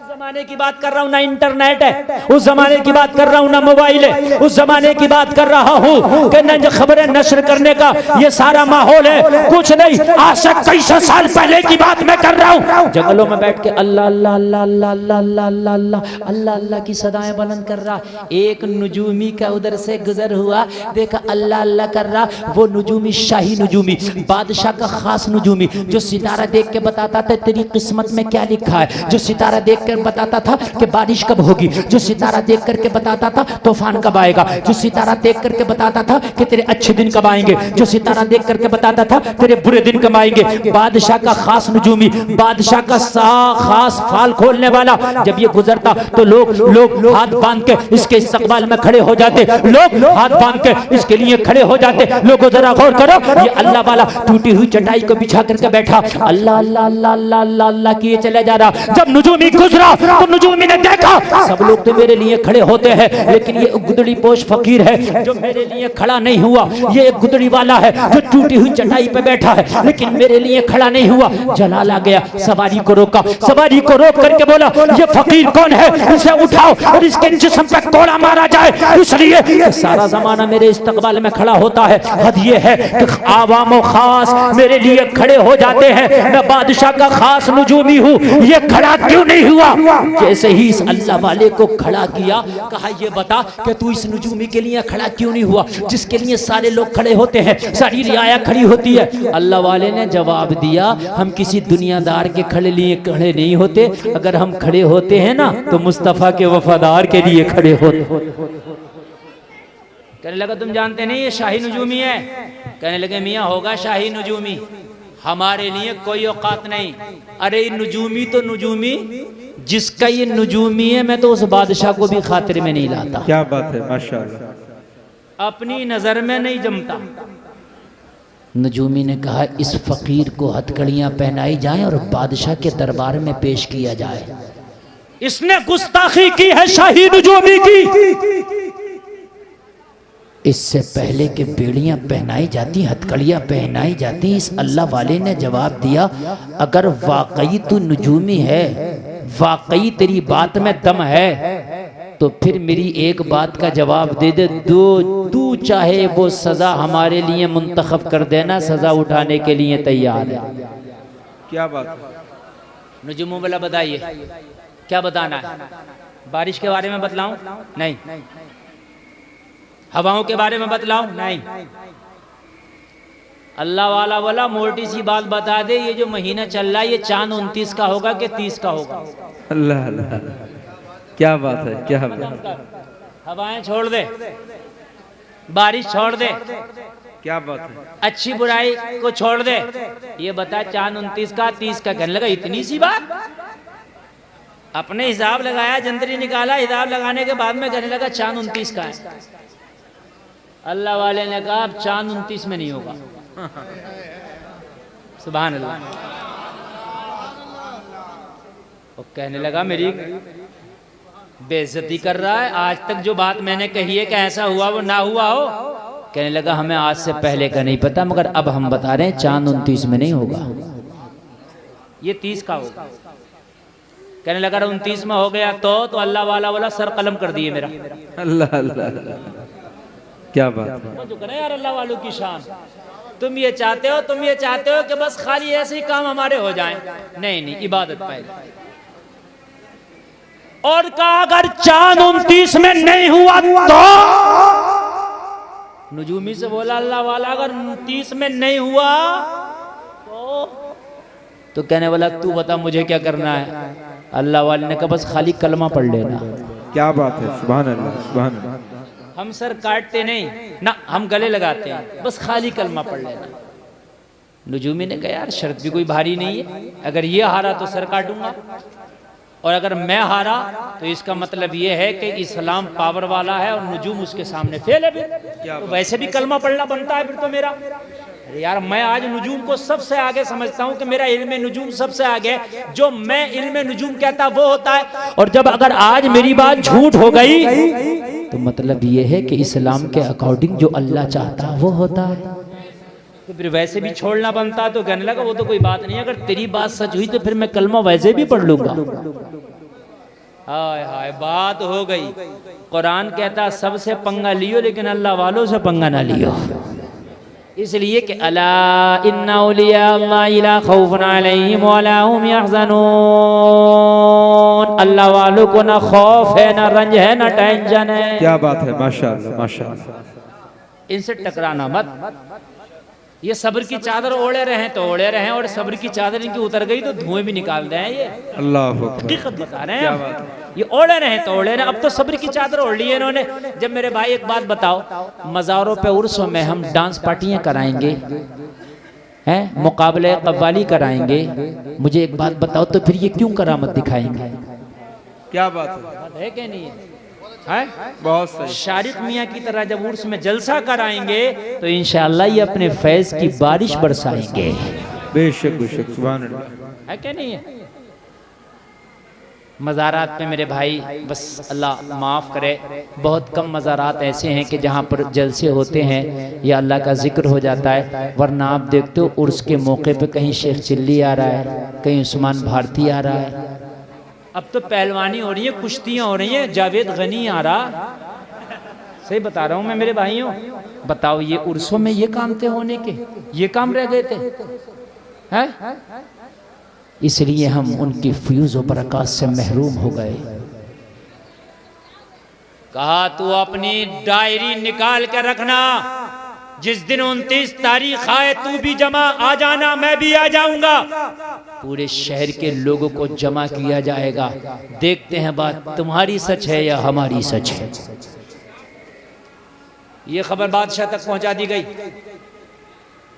S1: जमाने की बात कर रहा हूं, ना इंटरनेट है, उस जमाने की बात कर रहा हूं, ना मोबाइल है, उस जमाने की बात कर रहा हूं कि न खबरें नशर करने का ये सारा माहौल है, कुछ नहीं, आज से कई सौ साल पहले की बात मैं कर रहा हूं। जंगलों में बैठ के अल्लाह अल्लाह अल्लाह अल्लाह अल्लाह अल्लाह अल्लाह अल्लाह अल्लाह अल्लाह की सदाएं बुलंद कर रहा। एक नुजूमी का उधर से गुजर हुआ, देखा अल्लाह अल्लाह कर रहा, वो नुजूमी शाही नुजूमी, बादशाह का खास नुजूमी, जो सितारा देख के बताता था तेरी किस्मत में क्या लिखा है, जो सितारा देख कर बताता था कि बारिश कब होगी, जो सितारा देख करके बताता था तूफान कब आएगा, जो सितारा देख करके बताता था कि तेरे अच्छे दिन कब आएंगे, जो सितारा देख करके बताता था तेरे बुरे दिन कब आएंगे। बादशाह का खास नुजूमी, बादशाह का खास फाल खोलने वाला, जब ये गुजरता तो लोग हाथ बांध के इसके इस्तकबाल में खड़े हो जाते, लोग हाथ बांध के इसके लिए खड़े हो जाते। लोगों जरा गौर करो, ये अल्लाह वाला टूटी हुई चटाई को बिछा करके बैठा, अल्लाह अल्लाह अल्लाह अल्लाह अल्लाह अल्लाह किए चले जा रहा। जब नुजूमी गुजरा तो नुजूमी ने देखा सब लोग तो मेरे लिए खड़े होते हैं, लेकिन ये गुदड़ी पोश फकीर है जो मेरे लिए खड़ा नहीं हुआ। ये एक गुदड़ी वाला है जो टूटी हुई चटाई पे बैठा है, लेकिन मेरे लिए खड़ा नहीं हुआ। जलाल आ गया, सवारी को रोका, सवारी को रोक करके बोला ये फकीर कौन है, इसे उठाओ और इसके जिस्म पे कोड़ा मारा जाए, इसलिए सारा जमाना मेरे इस्तकबाल में खड़ा होता है। हद ये है कि आवाम खास मेरे लिए खड़े हो जाते हैं, मैं बादशाह का खास नुजूमी हूँ, ये खड़ा क्यों नहीं हुआ। जैसे ही इस अल्लाह वाले को खड़ा किया, कहा ये बता कि तू इस नुजूमी के लिए खड़ा क्यों नहीं हुआ, जिसके लिए सारे लोग खड़े होते हैं, सारी रियाया खड़ी होती है। अल्लाह वाले ने जवाब दिया हम किसी दुनियादार के खड़े नहीं होते, अगर हम खड़े होते हैं ना तो मुस्तफ़ा के वफादार के लिए खड़े होते। कहने लगा तुम जानते नहीं ये शाही नुजूमी है। कहने लगे मियाँ होगा शाही नुजूमी, हमारे लिए कोई औकात नहीं। अरे नुजूमी तो नुजूमी, जिसका ये नुजूमी है मैं तो उस बादशाह को भी खातिर में नहीं लाता।
S2: क्या बात है, माशाअल्लाह,
S1: अपनी नजर में नहीं जमता। नुजूमी ने कहा इस फकीर को हथकड़ियां पहनाई जाएं और बादशाह के दरबार में पेश किया जाए, इसने गुस्ताखी की है शाही नुजूमी की। इससे पहले कि बेड़ियां पहनाई जाती, हथकड़ियां पहनाई जाती, इस अल्लाह वाले ने जवाब दिया अगर वाकई तू नुजूमी है, वाकई तेरी बात में दम है, तो फिर मेरी एक बात का जवाब दे दे, तू चाहे वो सजा हमारे लिए मुंतखब कर देना, सजा उठाने के लिए तैयार है।
S2: क्या बात।
S1: नुजूमों वाला बताइए क्या बताना है, बारिश के बारे में बतलाऊं? नहीं। हवाओं के बारे में बतलाऊं? नहीं। अल्लाह वाला बोला मोटी सी बात बता दे, ये जो महीना चल रहा है ये चांद 29 का होगा कि 30 का होगा?
S2: अल्लाह अल्लाह, क्या बात है, क्या बात।
S1: हवाएं छोड़ दे, बारिश छोड़ दे,
S2: क्या बात है,
S1: अच्छी बुराई को छोड़ दे, ये बता चांद 29 का 30 का। कहने लगा इतनी सी बात। अपने हिसाब लगाया, जंतरी निकाला, हिसाब लगाने के बाद में कहने लगा चांद 29 का है। अल्लाह वाले ने कहा अब चांद 29 में नहीं होगा। सुभान अल्लाह। वो कहने लगा मेरी बेइज्जती कर रहा है, आज तक जो बात मैंने कही है कि ऐसा हुआ वो ना हुआ हो। कहने लगा हमें आज से पहले का नहीं पता, मगर अब हम बता रहे हैं चांद 29 में नहीं होगा, ये 30 का होगा। कहने लगा 29 में हो गया तो अल्लाह वाला बोला सर कलम कर दिए मेरा।
S2: अल्लाह अल्लाह, क्या बात है
S1: यार, अल्लाह वालों की शान। तुम ये चाहते हो कि बस खाली ऐसे ही काम हमारे हो जाएं? नहीं, इबादत पहले। और कहा अगर चांद 29 में नहीं हुआ तो नुजूमी से बोला अल्लाह वाला अगर 29 में नहीं हुआ तो कहने वाला तू बता मुझे क्या करना है? अल्लाह वाले ने कहा बस खाली कलमा पढ़ लेना।
S2: क्या बात है, सुभान अल्लाह, सुभान अल्लाह।
S1: हम सर काटते नहीं ना, हम गले लगाते हैं, बस खाली कलमा पढ़ लेना। नुजूमी ने कहा यार शर्त भी कोई भारी नहीं है, अगर ये हारा तो सर काटूंगा और अगर मैं हारा तो इसका मतलब ये है कि इस्लाम पावर वाला है और नुजूम उसके सामने फेल है। फिर तो वैसे भी कलमा पढ़ना बनता है फिर तो मेरा। अरे यार मैं आज नुजूम को सबसे आगे समझता हूँ कि मेरा इल्म नुजूम सबसे आगे है। जो मैं इल्म नुजूम कहता वो होता है, और जब अगर आज मेरी बात झूठ हो गई तो मतलब ये है कि इस्लाम के अकॉर्डिंग जो अल्लाह चाहता वो होता है। तो फिर वैसे भी छोड़ना बनता तो कहने लगा वो तो कोई बात नहीं, अगर तेरी बात सच हुई तो फिर मैं कलमा वैसे भी पढ़ लूंगा। हाय हाय बात हो गई। कुरान कहता सबसे पंगा लियो लेकिन अल्लाह वालों से पंगा ना लियो, इसलिए कि अला इन्ना औलिया अल्लाह ला खौफुन अलैहिम वला हुम यहज़नून, अल्लाह वालों को ना खौफ है ना रंज है ना टेंशन है।
S2: क्या बात है, माशाअल्लाह माशाअल्लाह।
S1: इनसे टकराना मत। ये सब्र की चादर ओढ़े रहे तो ओढ़े रहे, और सब्र की चादर इनकी उतर गई तो धुएं भी निकाल रहे हैं। ये
S2: अल्लाह
S1: हकीकत बता रहे हैं, ये ओढ़े रहे तो ओढ़े रहे। अब तो सब्र की चादर ओढ़ ली है इन्होंने। जब मेरे भाई एक बात बताओ, मज़ारों पे उर्सों में हम डांस पार्टियां कराएंगे हैं, मुकाबले कव्वाली कराएंगे, मुझे एक बात बताओ तो फिर ये क्यों करामत दिखाएंगे?
S2: क्या बात
S1: है कि नहीं है?
S2: बहुत सही।
S1: शारिक मियाँ की तरह जब उर्स में जलसा कराएंगे तो इंशाअल्लाह ये अपने फैज की बारिश बरसाएंगे।
S2: बेशक बेशक, सुभान अल्लाह।
S1: है क्या नहीं है? मज़ारात पे मेरे भाई बस अल्लाह माफ़ करे, बहुत कम मज़ारात ऐसे हैं कि जहाँ पर जलसे होते हैं या अल्लाह का जिक्र हो जाता है, वरना आप देखते हो उर्स के मौके पे कहीं शेख चिल्ली आ रहा है, कहीं उस्मान भारती आ रहा है। अब तो पहलवानी हो रही है, कुश्तियाँ हो रही हैं, जावेद गनी आ रहा। सही बता रहा हूँ मैं मेरे भाइयों। बताओ ये उर्सों में ये काम थे होने के, ये काम रह गए थे हैं? इसलिए हम उनकी फ्यूज़ और बरक़ात से महरूम हो गए। कहा तू अपनी डायरी निकाल कर रखना, जिस दिन 29 तारीख आए तू भी जमा आ जाना, मैं भी आ जाऊंगा। पूरे शहर के लोगों को जमा किया जाएगा, देखते हैं बात तुम्हारी सच है या हमारी सच है। ये खबर बादशाह तक पहुंचा दी गई।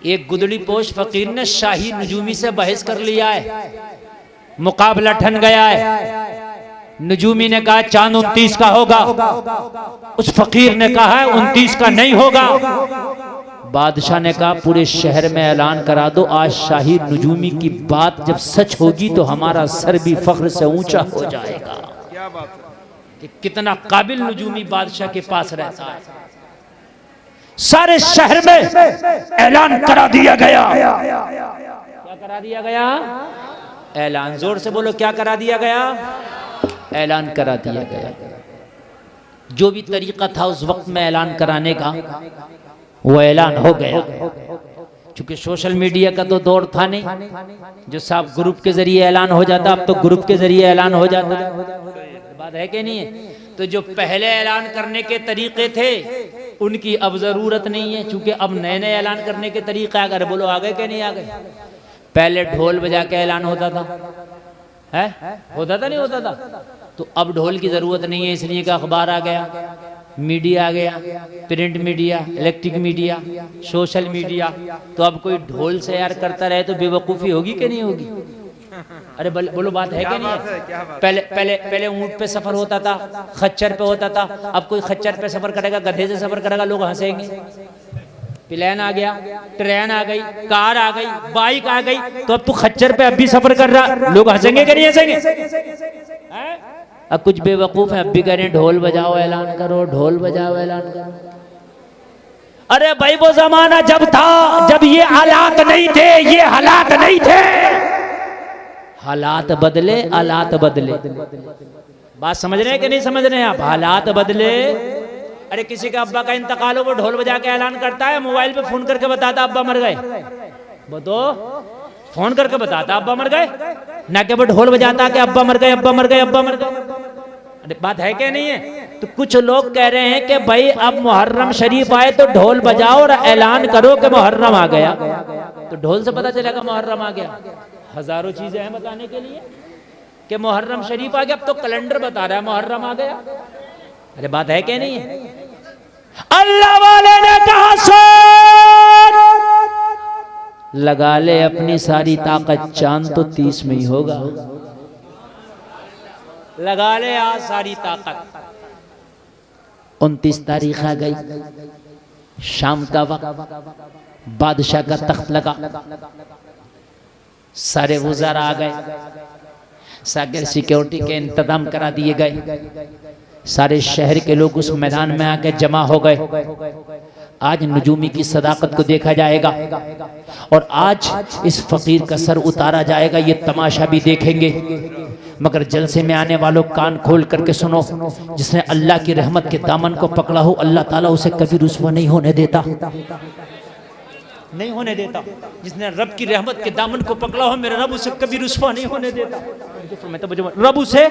S1: एक गुदड़ी पोश फकीर ने शाही नजूमी से बहस कर लिया है, मुकाबला ठन गया है। नजूमी ने कहा चांद 29 का होगा, उस फकीर ने कहा 29 का नहीं होगा। बादशाह ने कहा पूरे शहर में ऐलान करा दो, आज शाही नजूमी की बात जब सच होगी तो हमारा सर भी फख्र से ऊंचा हो जाएगा।
S2: क्या बात है
S1: कि कितना काबिल नजूमी बादशाह के पास रहता है। सारे शहर में ऐलान करा दिया गया। क्या करा दिया गया? ऐलान। जोर से बोलो, क्या करा दिया गया? ऐलान करा दिया गया। जो भी तरीका था उस वक्त में ऐलान कराने का वो ऐलान हो गया। क्योंकि सोशल मीडिया का तो दौर था नहीं, जो साहब ग्रुप के जरिए ऐलान हो जाता, अब तो ग्रुप के जरिए ऐलान हो जाता है। बात है कि नहीं है? तो जो पहले ऐलान करने के तरीके थे उनकी अब जरूरत नहीं है, क्योंकि अब नए नए ऐलान करने के तरीके आ गए। बोलो आ गए कि नहीं आ गए? पहले ढोल बजा के ऐलान होता था, है होता था नहीं होता था? तो अब ढोल की जरूरत नहीं है, इसलिए कि अखबार आ गया, मीडिया आ गया, print media, electric media, social media. तो अब कोई ढोल से यार करता रहे तो बेवकूफ़ी होगी कि नहीं होगी? अरे बोलो बात है कि नहीं है? पहले पहले पहले ऊंट पे सफर होता था, खच्चर पे होता था। अब कोई खच्चर पे सफर करेगा, गधे से सफर करेगा, लोग हंसेंगे। प्लेन आ गया, ट्रेन आ गई, कार आ गई, बाइक आ गई, तो अब तू खच्चर पे अब भी सफर कर रहा, लोग हंसेंगे कि नहीं हंसेंगे? अब कुछ बेवकूफ है अब भी कह रहे हैं ढोल बजाओ ऐलान करो, ढोल बजाओ ऐलान करो। अरे भाई वो जमाना जब था, जब ये हालात नहीं थे, ये हालात नहीं थे। हालात बदले, हालात बदले। बात समझ रहे हैं कि नहीं समझ रहे हैं आप? हालात बदले। अरे किसी का अब्बा का इंतकाल हो, वो ढोल बजा के ऐलान करता है, मोबाइल पे फोन करके बताता अब्बा मर गए। वो तो फोन करके बताता अब्बा मर गए, ना कि वो ढोल बजाता कि अब्बा मर गए, अब्बा मर गए, अब्बा मर गए। अरे बात है क्या नहीं है? तो कुछ लोग कह रहे हैं कि भाई अब मुहर्रम शरीफ आए तो ढोल बजाओ और ऐलान करो कि मुहर्रम आ गया। तो ढोल से पता चलेगा मुहर्रम आ गया? हजारों चीजें हैं बताने के लिए कि मुहर्रम शरीफ आ गया। अब तो कैलेंडर बता रहा है मुहर्रम आ गया। अरे बात है क्या नहीं है? अल्लाह वाले ने कहा सुन, लगा ले अपनी सारी ताकत, चांद तो 30 में ही होगा। लगा ले आज सारी ताकत। 29 तारीख आ गई, शाम का वक्त, बादशाह का तख्त लगा, सारे वज़ारा आ गए, सागर सिक्योरिटी के इंतजाम करा दिए गए, सारे शहर के लोग उस मैदान में आके जमा हो गए। आज नजूमी की सदाकत को देखा जाएगा और आज इस फकीर का सर उतारा जाएगा, ये तमाशा भी देखेंगे। मगर जलसे में आने वालों कान खोल करके सुनो, जिसने अल्लाह की रहमत के दामन को पकड़ा हो, अल्लाह ताला उसे कभी रुस्वा नहीं होने देता, नहीं होने देता। जिसने रब की रहमत के दामन को पकड़ा हो, मेरा रब उसे कभी रुस्वा नहीं होने देता। रब उसे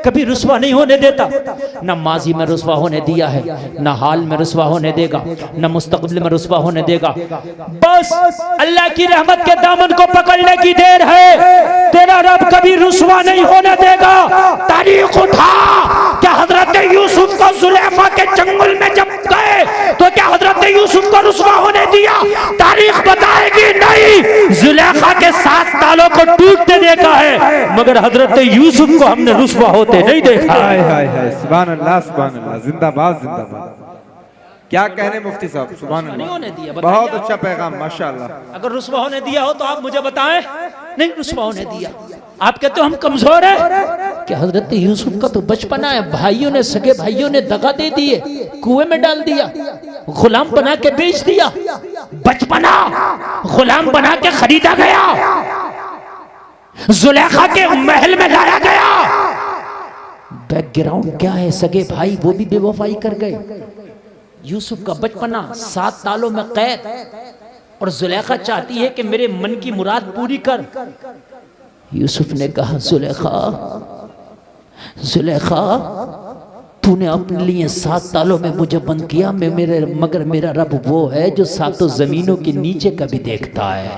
S1: कभी रुस्वा नहीं होने देता। न माजी में रुस्वा होने दिया है, न हाल में रुस्वा होने देगा, न मुस्तकबिल में रुस्वा होने देगा। बस अल्लाह की रहमत के दामन को पकड़ने की देर है, तेरा रब कभी रुस्वा नहीं होने देगा। तारीख उठा, क्या हजरत यूसुफ को जुलेखा के जंगल में जब गए तो क्या हजरत यूसुफ को रुस्वा होने दिया? तारीख बताएगी नहीं। जुलेखा के 7 तालों को टूटते देखा है, मगर हजरत यूसुफ को हमने रुस्वा होते नहीं देखा।
S2: हाय हाय हाय, सुभान अल्लाह सुभान अल्लाह, जिंदाबाद जिंदाबाद। क्या कहने मुफ्ती साहब, सुभान अल्लाह,
S1: होने दिया,
S2: बहुत अच्छा पैगाम माशाअल्लाह।
S1: अगर रुस्वा होने दिया हो तो आप मुझे बताएं। नहीं रुस्वा होने दिया। आप कहते हो हम कमजोर हैं, कि हजरत यूसुफ का तो बचपना है, भाइयों ने, सगे भाइयों ने दगा दे दिए, कुएं में डाल दिया, गुलाम बना के बेच दिया। बचपना गुलाम बना के खरीदा गया, जुलेखा के महल में लाया गया। बैकग्राउंड क्या है? सगे भाई वो भी बेवफाई कर गए। यूसुफ का बचपना 7 तालों में कैद, और जुलेखा चाहती है कि मेरे मन की मुराद पूरी कर। यूसुफ ने कहा, जुलेखा जुलेखा, तूने अपने लिए 7 तालों में मुझे बंद किया, मगर मेरा रब वो है जो 7 जमीनों के नीचे का भी देखता है।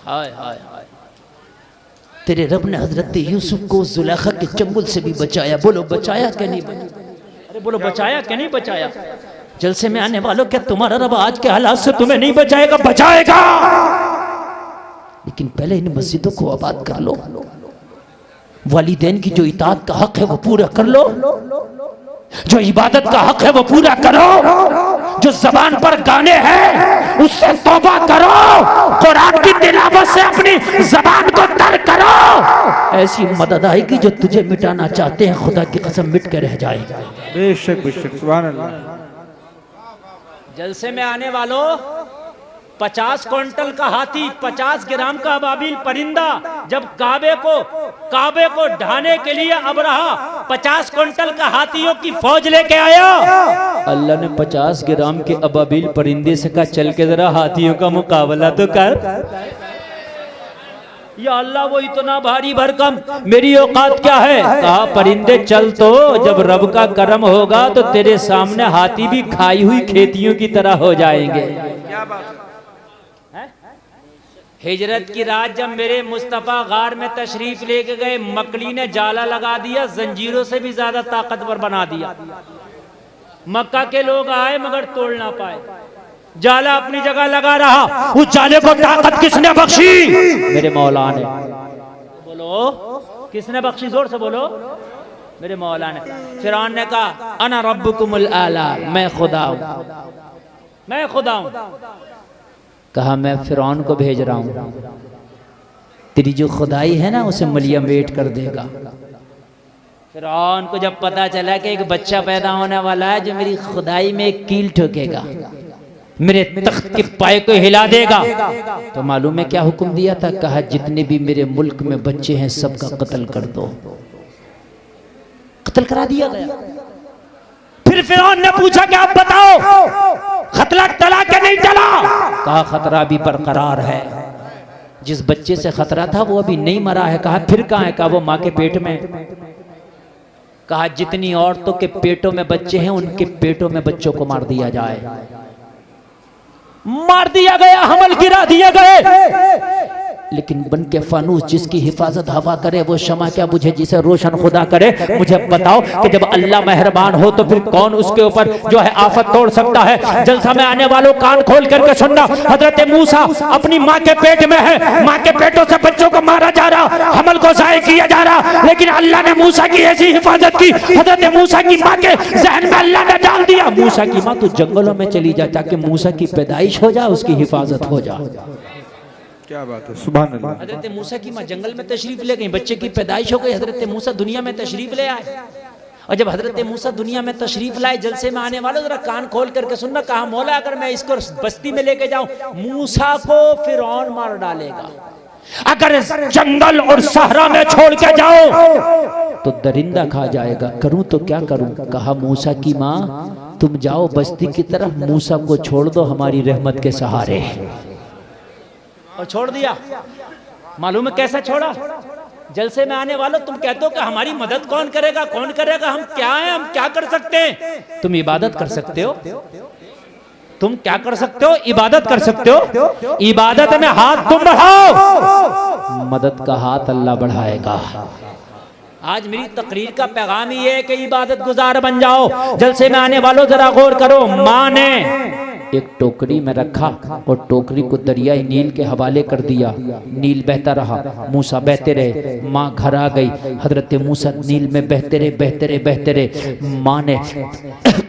S1: हाय हाय हाय, तेरे रब ने हजरत यूसुफ को जुलेखा के चंगुल से भी बचाया। बोलो बचाया क्या नहीं बचाया? अरे बोलो बचाया क्या नहीं बचाया? जलसे में आने वालों, क्या तुम्हारा रब आज के हालात से तुम्हें नहीं बचाएगा? बचाएगा। लेकिन पहले इन मस्जिदों को आबाद कर लो, वालिदैन की जो इताअत का हक है वो पूरा कर लो, जो इबादत का हक है वो पूरा करो, जो जबान पर गाने हैं उससे तौबा करो, कुरान की तिलावत से अपनी जबान को तर करो। ऐसी मदद आएगी जो तुझे मिटाना चाहते हैं, खुदा की कसम मिट के रह जाएगा।
S2: बेशक बेशक, सुभान अल्लाह।
S1: जलसे में आने वालों, 50 क्विंटल का हाथी, 50 ग्राम का अबाबिल परिंदा जब काबे को ढाने के लिए अबरहा 50 क्विंटल का हाथियों की फौज लेके आया। अल्लाह ने 50 ग्राम के अबाबिल परिंदे से कहा, चल के जरा हाथियों का मुकाबला तो कर। या अल्लाह वो इतना भारी भरकम, मेरी औकात क्या है? कहा परिंदे चल, तो जब रब का करम होगा तो तेरे सामने हाथी भी खाई हुई खेतियों की तरह हो जाएंगे।
S2: क्या बात?
S1: हिजरत की रात जब मेरे मुस्तफ़ा गार में तशरीफ लेके गए, मकड़ी ने जाला लगा दिया, जंजीरों से भी ज्यादा ताकतवर बना दिया। मक्का के लोग आए मगर तोड़ ना पाए, जाला अपनी जगह लगा रहा। उस जाले को ताकत किसने बख्शी? मेरे मौला ने। बोलो किसने बख्शी? जोर से बोलो। मेरे मौला ने। फिरौन ने कहा, अना रब्बुकुमुल आला, मैं खुदा हूं, मैं खुदा हूं। कहा मैं फिरौन को भेज रहा हूं, तेरी जो खुदाई है ना उसे मलिया वेट कर देगा। फिरौन को जब पता चला कि एक बच्चा पैदा होने वाला है जो मेरी खुदाई में एक कील ठोकेगा, मेरे तख्त के पाए को हिला देगा, तो मालूम है क्या हुक्म दिया था? कहा जितने भी मेरे मुल्क में बच्चे हैं सबका कत्ल कर दो। कत्ल करा दिया गया। फिर फिरौन ने पूछा कि आप बताओ खतरा टला के नहीं टला? कहा खतरा भी बरकरार है, जिस बच्चे से खतरा था वो अभी नहीं मरा है। कहा फिर कहाँ है? कहा वो माँ के पेट में। कहा जितनी औरतों के पेटों में बच्चे हैं उनके पेटों में बच्चों को मार दिया जाए। मार दिया गया, हमल गिरा दिए गए। लेकिन बन के फानूस जिसकी हिफाजत हवा करे वो शमा क्या बुझे जिसे रोशन खुदा करे। मुझे बताओ कि जब अल्लाह मेहरबान हो तो फिर कौन उसके ऊपर जो है आफत तोड़ सकता है। जलसा में आने वालों कान खोल करके सुनना, हजरत मूसा अपनी माँ के पेट में है, माँ के पेटों से बच्चों को मारा जा रहा, हमल को जाये किया जा रहा, लेकिन अल्लाह ने मूसा की ऐसी हिफाजत की, हजरत मूसा की माँ के जहन में अल्लाह ने डाल दिया, मूसा की माँ तो जंगलों में चली जा ताकि मूसा की पैदाइश हो जाए, उसकी हिफाजत हो जाए।
S2: क्या बात है, सुभान अल्लाह।
S1: हजरत मूसा की माँ जंगल में तशरीफ ले गई, बच्चे की पैदाइश हो गई, हजरत मूसा दुनिया में तशरीफ ले आए। और जब हजरत मूसा दुनिया में तशरीफ लाए, जलसे में आने वालों जरा कान खोल करके सुनना, कहा मौला अगर मैं इसको बस्ती में लेके जाऊं मूसा को फिरौन मार डालेगा, अगर जंगल और सहरा में छोड़ के जाओ तो दरिंदा खा जाएगा, करूं तो क्या करूं। कहा मूसा की माँ तुम जाओ बस्ती की तरफ, मूसा को छोड़ दो हमारी रहमत के सहारे। और छोड़ दिया। मालूम है कैसा छोड़ा? जलसे में आने वालों तुम कहते हो कि हमारी मदद कौन करेगा, कौन करेगा, हम क्या हैं, हम क्या कर सकते हैं? तुम इबादत कर सकते हो, तुम क्या कर सकते हो? इबादत कर सकते हो। इबादत में हाथ तुम बढ़ाओ, मदद का हाथ अल्लाह बढ़ाएगा। आज मेरी तकरीर का पैगाम ये है कि इबादत गुजार बन जाओ। जलसे में आने वालों जरा गौर करो, माँ ने एक टोकरी में रखा और टोकरी को दरियाई नील के हवाले कर दिया, नील बहता रहा, मूसा बहते रहे, माँ घर आ गई, हजरत मूसा नील में बहते रहे बहते रहे बहते रहे। माँ ने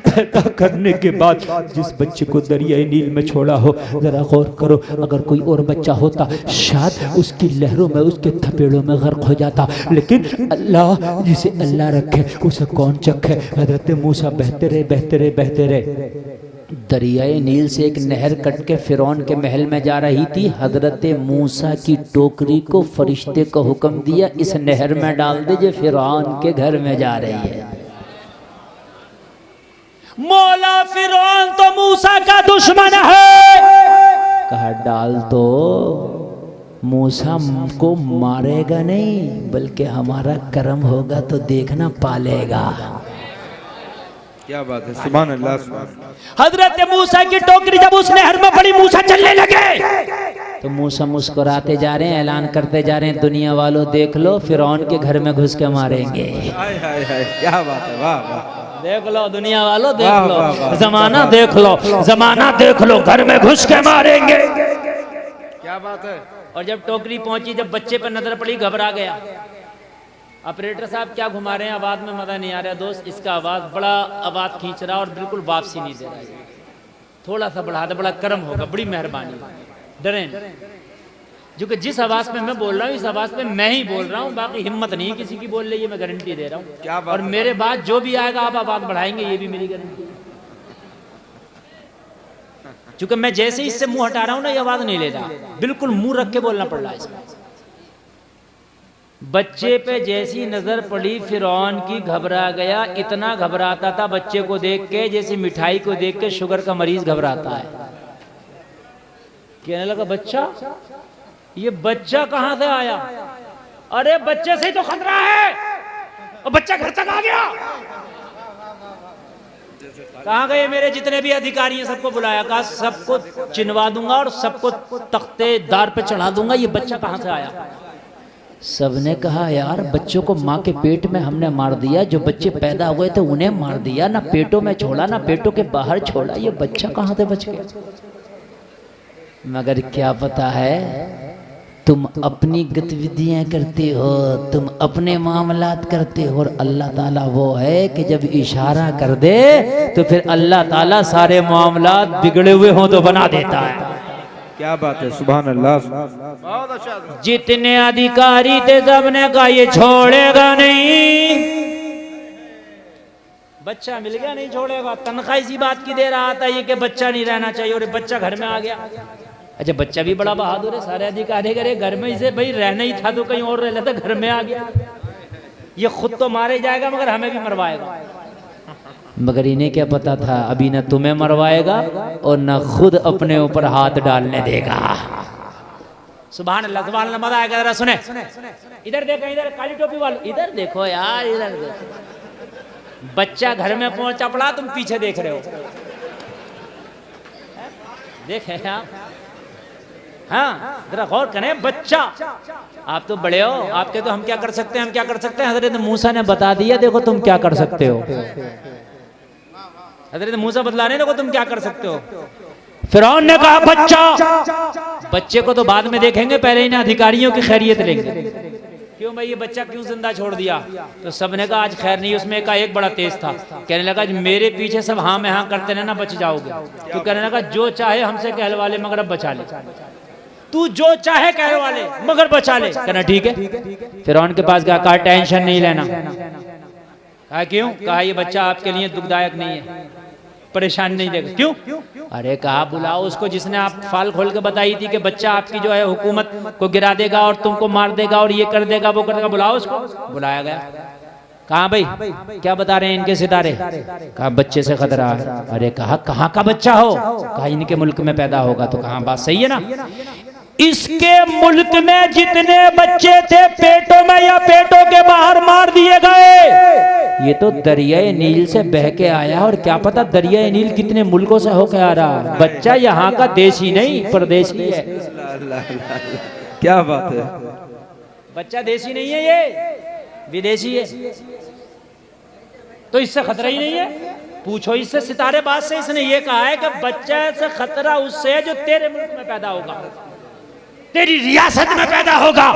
S1: पैदा करने के बाद जिस बच्चे को दरियाई नील में छोड़ा हो, जरा गौर करो, अगर कोई और बच्चा होता शायद उसकी लहरों में उसके थपेड़ों में गर्क हो जाता, लेकिन अल्लाह जिसे अल्लाह रखे उसे कौन चखे। हजरत मूसा बहते रहे बहते रहे बहते रहे। दरियाए नील से एक नहर कट के फिरौन के महल में जा रही थी। हजरत मूसा की टोकरी को फरिश्ते को हुक्म दिया, इस नहर में डाल दे जो फिरौन के घर में जा रही है। मौला फिरौन तो मूसा का दुश्मन है, कहा डाल दो, मूसा को मारेगा नहीं बल्कि हमारा कर्म होगा तो देखना पालेगा।
S2: क्या बात है, सुभान अल्लाह।
S1: हजरत मूसा की टोकरी जब उस नहर में पड़ी, मूसा चलने लगे तो मूसा मुस्कुराते जा रहे हैं, ऐलान करते जा रहे हैं, दुनिया वालों देख लो फिरौन के घर में घुस के मारेंगे।
S2: हाय हाय हाय, क्या बात है, वाह वाह।
S1: देख लो दुनिया वालों, देख लो जमाना, देख लो जमाना, देख लो घर में घुस के मारेंगे।
S2: क्या बात है।
S1: और जब टोकरी पहुंची, जब बच्चे पर नजर पड़ी, घबरा गया। ऑपरेटर साहब क्या घुमा रहे हैं, आवाज में मजा नहीं आ रहा दोस्त, इसका आवाज बड़ा आवाज खींच रहा और बिल्कुल वापसी नहीं दे रहा है, थोड़ा सा बढ़ा दे, बड़ा कर्म होगा, बड़ी मेहरबानी, डरें। जो कि जिस आवाज में मैं बोल रहा हूँ इस आवाज में मैं ही बोल रहा हूँ, बाकी हिम्मत नहीं किसी की बोल रही है, मैं गारंटी दे रहा हूँ। और मेरे बाद जो भी आएगा आप आवाज बढ़ाएंगे, ये भी मेरी गारंटी है। चूंकि मैं जैसे इससे मुंह हटा रहा हूँ ना, ये आवाज नहीं ले रहा, बिल्कुल मुंह रख के बोलना पड़ रहा है इसमें। बच्चे पे जैसी नजर पड़ी फिरौन की, घबरा गया, इतना घबराता था बच्चे को देख के जैसे मिठाई को देख के शुगर का मरीज घबराता है। कहने लगा बच्चा, ये बच्चा कहां से आया? अरे बच्चे से ही तो खतरा है, और बच्चा घर तक आ गया। कहां गए मेरे जितने भी अधिकारी हैं, सबको बुलाया, कहा सबको चिनवा दूंगा और सबको तख्तेदार पे चढ़ा दूंगा, ये बच्चा कहां से आया? सबने कहा यार बच्चों को माँ के पेट में हमने मार दिया, जो बच्चे पैदा हुए थे उन्हें मार दिया, ना पेटों में छोड़ा ना पेटों के बाहर छोड़ा, ये बच्चा कहां से बच गया? मगर क्या पता है, तुम अपनी गतिविधियां करते हो, तुम अपने मामलात करते हो, और अल्लाह ताला वो है कि जब इशारा कर दे तो फिर अल्लाह ताला सारे मामलात बिगड़े हुए हों तो बना देता है।
S2: क्या बात है, सुभान अल्लाह। बहुत अच्छा।
S1: जितने अधिकारी थे सबने कहा ये छोड़ेगा नहीं, बच्चा मिल गया नहीं छोड़ेगा। तनख्वाह इसी बात की दे रहा था ये कि बच्चा नहीं रहना चाहिए, और बच्चा घर में आ गया। अच्छा बच्चा भी बड़ा बहादुर है, सारे अधिकारी करे घर में, इसे भाई रहना ही था तो कहीं और रह लेता, घर में आ गया। ये खुद तो मारे जाएगा मगर हमें भी मरवाएगा। मगर इन्हें क्या पता था अभी न तुम्हें मरवाएगा और न खुद अपने ऊपर हाथ डालने देगा। सुभान अल्लाह, सुभान अल्लाह, मजा आएगा। जरा सुने, इधर देखो, इधर काली टोपी वालों, इधर देखो यार, इधर देखो। बच्चा घर में पहुंचा पड़ा, तुम पीछे देख रहे हो, देखे आप। हाँ जरा गौर करें, बच्चा। आप तो बड़े हो, आपके तो हम क्या कर सकते हैं, हम क्या कर सकते हैं। हजरत मूसा ने बता दिया, देखो तुम क्या कर सकते हो। हजरत मूसा बतला रहे, देखो तुम क्या कर सकते हो। फिरौन ने कहा बच्चा, बच्चे को तो बाद में देखेंगे, पहले इन अधिकारियों की खैरियत लेंगे। क्यों भाई ये बच्चा क्यों जिंदा छोड़ दिया? तो सबने कहा आज खैर नहीं। उसमें का एक बड़ा तेज था, कहने लगा मेरे पीछे सब हाँ में हाँ करते रहना, बच जाओगे। तो कहने लगा जो चाहे हमसे कहलवा ले, मगर अब बचा ले। तू जो चाहे कहलवा ले, मगर बचा ले। कहना ठीक है। फिरौन के पास कहा टेंशन नहीं लेना। कहा क्यों? कहा ये बच्चा आपके लिए दुखदायक नहीं है, परेशान नहीं देगा। क्यों? अरे कहा बुलाओ उसको जिसने आप फाल खोल के बताई थी कि बच्चा आपकी जो है हुकूमत को गिरा देगा और तुमको मार देगा और ये कर देगा वो कर देगा। बुलाओ उसको। बुलाया गया। कहा भाई क्या बता रहे हैं इनके सितारे? कहा बच्चे से खतरा है। अरे कहा कहाँ का बच्चा हो? कहा इनके मुल्क में पैदा होगा। तो कहा बात सही है ना, इसके मुल्क में जितने बच्चे थे पेटों में या पेटों के बाहर मार दिए गए। ये तो दरियाए नील से बह के आया, और क्या पता दरियाए नील कितने मुल्कों से होके आ रहा। बच्चा यहाँ का देशी नहीं, परदेशी है।
S2: क्या बात है,
S1: बच्चा देशी नहीं है, ये विदेशी है। तो इससे खतरा ही नहीं है। पूछो इससे, सितारे बात से इसने ये कहा है कि बच्चे से खतरा उससे है जो तेरे मुल्क में पैदा होगा, तेरी रियासत में पैदा होगा,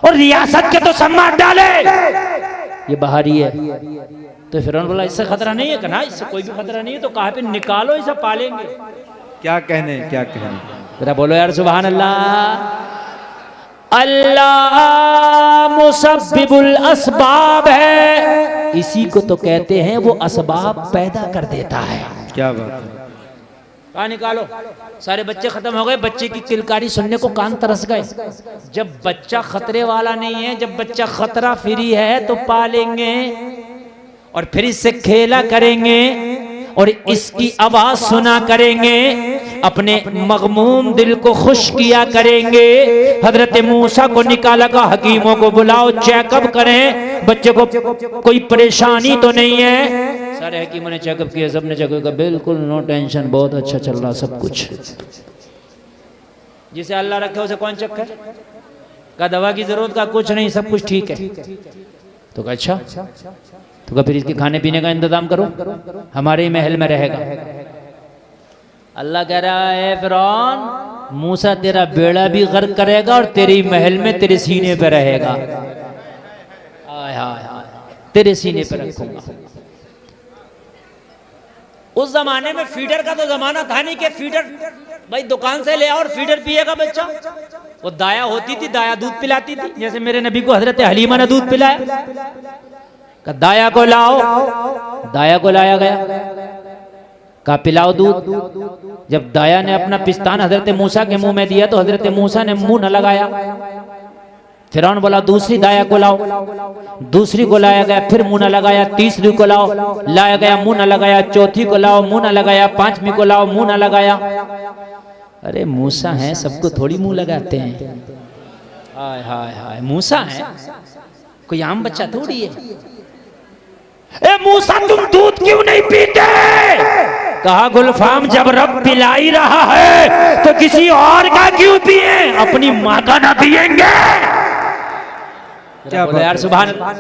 S1: और रियासत के तो सम्मान डाले। ये बाहरी है। तो फिरौन बोला इससे खतरा नहीं है। कहा इससे कोई भी खतरा नहीं है। तो कहा फिर निकालो, इसे पालेंगे।
S2: क्या कहने, क्या कहने,
S1: जरा बोलो यार सुभान अल्लाह। अल्लाह मुसब्बिबुल असबाब है, इसी को तो कहते हैं वो असबाब पैदा कर देता है।
S2: क्या बात है।
S1: कहा निकालो। सारे बच्चे खत्म हो गए। बच्चे की किलकारी सुनने को कान तरस गए। जब बच्चा खतरे वाला नहीं है, जब बच्चा खतरा फ्री है तो पालेंगे और फिर इससे खेला करेंगे और इसकी आवाज सुना करेंगे, अपने मगमूम दिल को खुश किया करेंगे। हजरत मूसा को निकाला का हकीमों को बुलाओ, चेकअप करें बच्चे को कोई परेशानी तो नहीं है। सारे हकीमों ने चेकअप किया, सब ने चेकअप किया, बिल्कुल नो टेंशन, बहुत अच्छा चल रहा सब कुछ। जिसे अल्लाह रखे उसे कौन चेक करे? का दवा की जरूरत का कुछ नहीं, सब कुछ ठीक है। तो कहा अच्छा, तो कहा फिर इसके खाने पीने का इंतजाम करो, हमारे ही महल में रहेगा। अल्लाह कह रहा है फिरौन, मूसा तेरा बेड़ा भी गर्क करेगा और तेरे महल में तेरे सीने पे रहेगा। हाय हाय हाय, तेरे सीने पे रखूंगा। उस जमाने में फीडर का तो जमाना था नहीं कि फीडर भाई दुकान से ले आओ और फीडर पिएगा बच्चा। वो दाया होती थी, दाया दूध पिलाती थी। जैसे मेरे नबी को हजरत हलीमा ने दूध पिलाया। दाया को लाओ, दाया को लाया गया, का पिलाओ दूध। जब दाया ने अपना पिस्तान हजरत मूसा के मुंह में दिया तो हजरत मूसा ने मुंह न लगाया। फिरौन बोला दूसरी दाया को लाओ, दूसरी को लाया गया, फिर मुंह न लगाया। तीसरी को लाओ, लाया गया, मुंह न लगाया। चौथी को लाओ, मुंह न लगाया। पांचवी को लाओ, मुंह न लगाया। अरे मूसा है, सबको थोड़ी मुंह लगाते हैं। हाय हाय हाय, मूसा है, कोई आम बच्चा थोड़ी है। ए मूसा तुम दूध क्यों नहीं पीते? कहा गुलफाम जब रब पिला ही रहा है तो किसी और का क्यों पिए, अपनी माँ का ना पिएंगे।
S2: क्या
S1: बोला यार सुभान
S2: अल्लाह,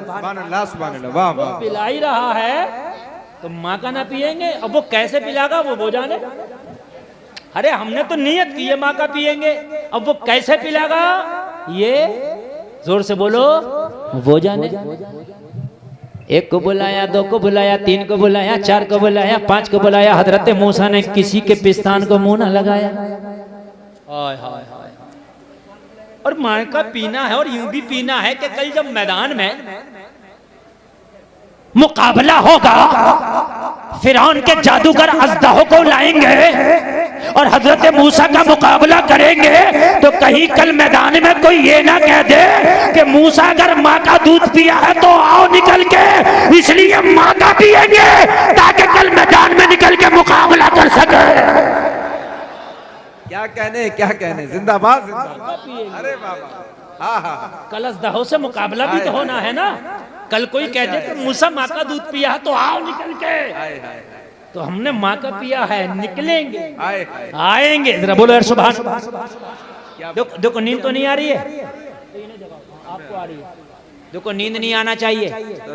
S2: सुभान अल्लाह, वाह वाह।
S1: पिला ही रहा है तो माँ का ना पिएंगे। अब वो कैसे पिलागा वो जाने। अरे हमने तो नियत की है माँ का पिएंगे, अब वो कैसे पिलागा ये जोर से बोलो वो जाने। एक को बुलाया, दो को बुलाया, तीन को बुलाया, चार को बुलाया, पांच को बुलाया। हजरत मूसा ने किसी के पिस्तान को मुंह न लगाया। हाय हाय हाय। और माँ का पीना है और यूं भी पीना है कि कल जब मैदान में मुकाबला होगा, फिरौन के जादूगर अज़दहो को लाएंगे और हजरत मूसा का मुकाबला करेंगे, तो कहीं कल मैदान में कोई ये ना कह दे कि मूसा अगर माँ का दूध पिया है तो आओ निकल के, इसलिए माँ का पिएंगे ताकि कल मैदान में निकल के मुकाबला कर सके।
S2: क्या कहने, क्या कहने, जिंदाबाद जिंदाबाद। अरे बाबा, हाँ हाँ,
S1: कल अज़दहो से मुकाबला भी तो होना है ना। कल कोई कह दे कि मूसा माँ का दूध पिया तो आओ निकल के, तो हमने माँ का पिया है, निकलेंगे, आएंगे। जरा बोलो यार सुभान। देखो नींद तो नहीं आ रही है, आपको आ रही है। देखो नींद नहीं आना चाहिए,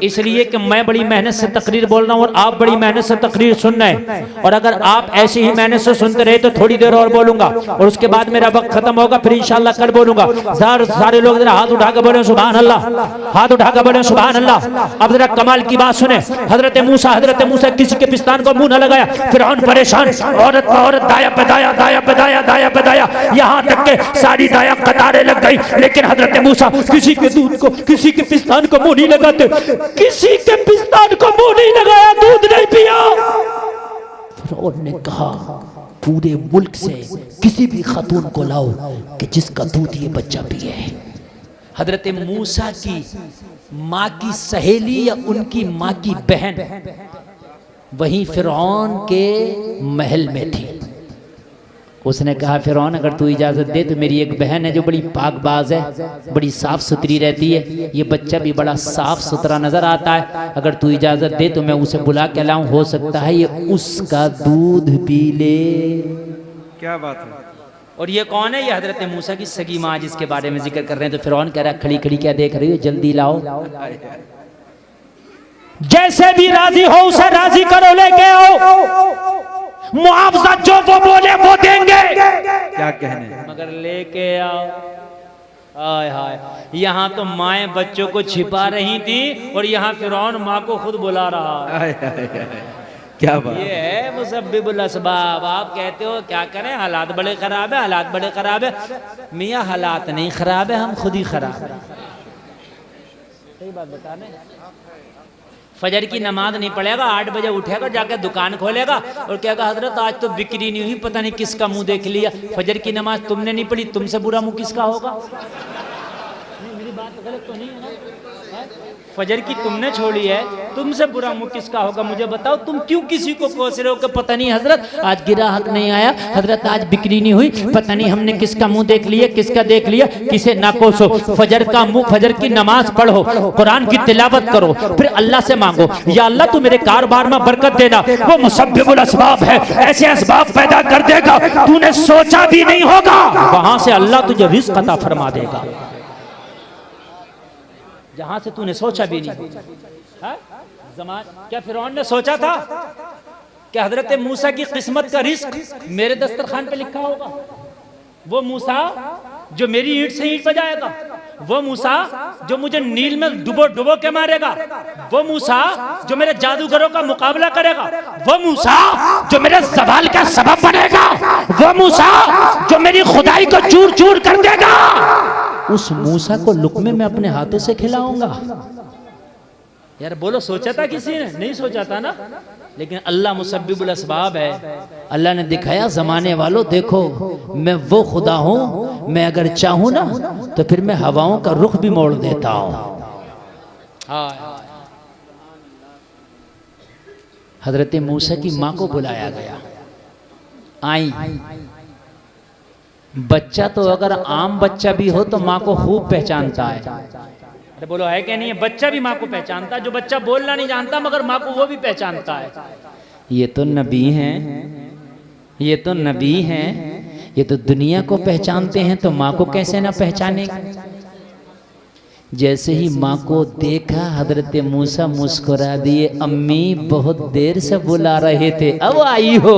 S1: इसलिए कि मैं बड़ी मेहनत से तकरीर बोल रहा हूँ और आप बड़ी मेहनत से तकरीर सुन रहे हैं, और अगर आप ऐसे ही मेहनत से सुनते रहे तो थोड़ी देर और बोलूंगा और उसके बाद मेरा वक्त खत्म होगा, फिर इंशाल्लाह कल बोलूंगा। सारे लोग जरा हाथ उठा के बोले सुभान अल्लाह, हाथ उठा के बोले सुभान अल्लाह। अब जरा कमाल की बात सुने, हजरत मूसा किसी के पिस्तान को मुंह न लगाया, फिरौन परेशान, औरत दाया पे दाया, दाया पे दाया, दाया पे दाया, यहाँ तक के सारी दाया कतारें लग गई, लेकिन हजरत मूसा किसी के दूध को, किसी के पिस्तान को मुंह नहीं लगाते, किसी के पिस्तान को मुंह नहीं लगाया, दूध नहीं पिया। फिरौन ने कहा पूरे मुल्क से किसी भी खातून को लाओ कि जिसका दूध ये बच्चा पिए। हजरत मूसा की माँ की सहेली या उनकी माँ की बहन वहीं फिरौन के महल में थी। उसने कहा फिरौन अगर तू इजाजत दे तो मेरी एक बहन है जो बड़ी पाकबाज है, बड़ी साफ सुथरी रहती है, ये बच्चा भी बड़ा साफ सुथरा नजर आता है, अगर तू इजाजत दे तो मैं उसे बुला के लाऊं, हो सकता है ये उसका दूध पी ले।
S2: क्या बात है।
S1: और ये कौन है? ये हजरत मूसा की सगी माँ जिसके बारे में जिक्र कर रहे हैं। तो फिरौन कह रहा खड़ी खड़ी क्या देख रही हो, जल्दी लाओ, जैसे भी राजी हो उसे राजी करो, लेके आओ, मुआवजा जो वो बोले वो देंगे।
S2: क्या कहने,
S1: मगर लेके आओ। हाय हाय, यहाँ तो माएं बच्चों को छिपा रही थी और यहाँ फिरौन माँ को खुद बुला रहा है।
S2: क्या बात,
S1: ये है मुसब्बिबुल असबाब। आप कहते हो क्या करें, हालात बड़े खराब है, हालात बड़े खराब है। मियाँ हालात नहीं खराब है, हम खुद ही खराब है। सही बात बताने, फजर की नमाज नहीं पढ़ेगा, 8 बजे उठेगा, जाकर दुकान खोलेगा और कहेगा हजरत आज तो बिक्री नहीं हुई, पता नहीं किसका मुंह देख लिया। फजर की नमाज तुमने नहीं पढ़ी, तुमसे बुरा मुंह किसका होगा? नहीं, मेरी बात गलत तो नहीं है ना? फजर की तुमने छोड़ी है, तुमसे बुरा मुंह किसका होगा? मुझे बताओ, तुम क्यों किसी को कोस रहे हो कि पता नहीं हजरत आज गिराहक नहीं आया, हजरत आज बिक्री नहीं हुई, पता नहीं हमने किसका मुंह देख लिया, किसका देख लिया। किसे ना कोसो, फजर का मुंह, फजर की नमाज पढ़ो, कुरान की तिलावत करो, फिर अल्लाह से मांगो या अल्लाह तू मेरे कारोबार में बरकत देना। वो मुसब्बिबुल असबाब है, ऐसे असबाब पैदा कर देगा तूने सोचा भी नहीं होगा, वहां से अल्लाह तुझे रिज़्क़ अता फरमा देगा जहां से तूने सोचा भी नहीं। क्या फिरौन ने सोचा था कि हजरत मूसा की किस्मत का रिस्क मेरे दस्तरखान पे लिखा होगा? वो मूसा जो मेरी ईंट से ईंट बजाएगा, वो मूसा जो मुझे नील में डुबो डुबो के मारेगा, वो मूसा जो मेरे जादूगरों का मुकाबला करेगा, वो मूसा जो मेरे सवाल का सबब बनेगा, वो मूसा जो मेरी खुदाई को चूर चूर कर देगा, उस मूसा को लुकमे में अपने हाथों से खिलाऊंगा। यार बोलो, सोचा था किसी ने? नहीं सोचा था ना। लेकिन अल्लाह मुसब्बिबुल असबाब है। अल्लाह ने दिखाया जमाने वालों देखो मैं वो खुदा हूं, मैं अगर चाहूं ना तो फिर मैं हवाओं का रुख भी मोड़ देता हूं। हजरत मूसा की मां को बुलाया गया, आई। बच्चा तो अगर आम बच्चा भी हो तो माँ को खूब पहचानता है। अरे बोलो है क्या नहीं है? बच्चा भी माँ को पहचानता है, जो बच्चा बोलना नहीं जानता मगर माँ को वो भी पहचानता है। ये तो नबी हैं, ये तो नबी हैं, ये तो दुनिया को पहचानते हैं, तो माँ को कैसे ना पहचानेगा? जैसे ही माँ को देखा हजरत मूसा मुस्कुरा दिए, अम्मी बहुत देर से बुला रहे थे, अब आई हो।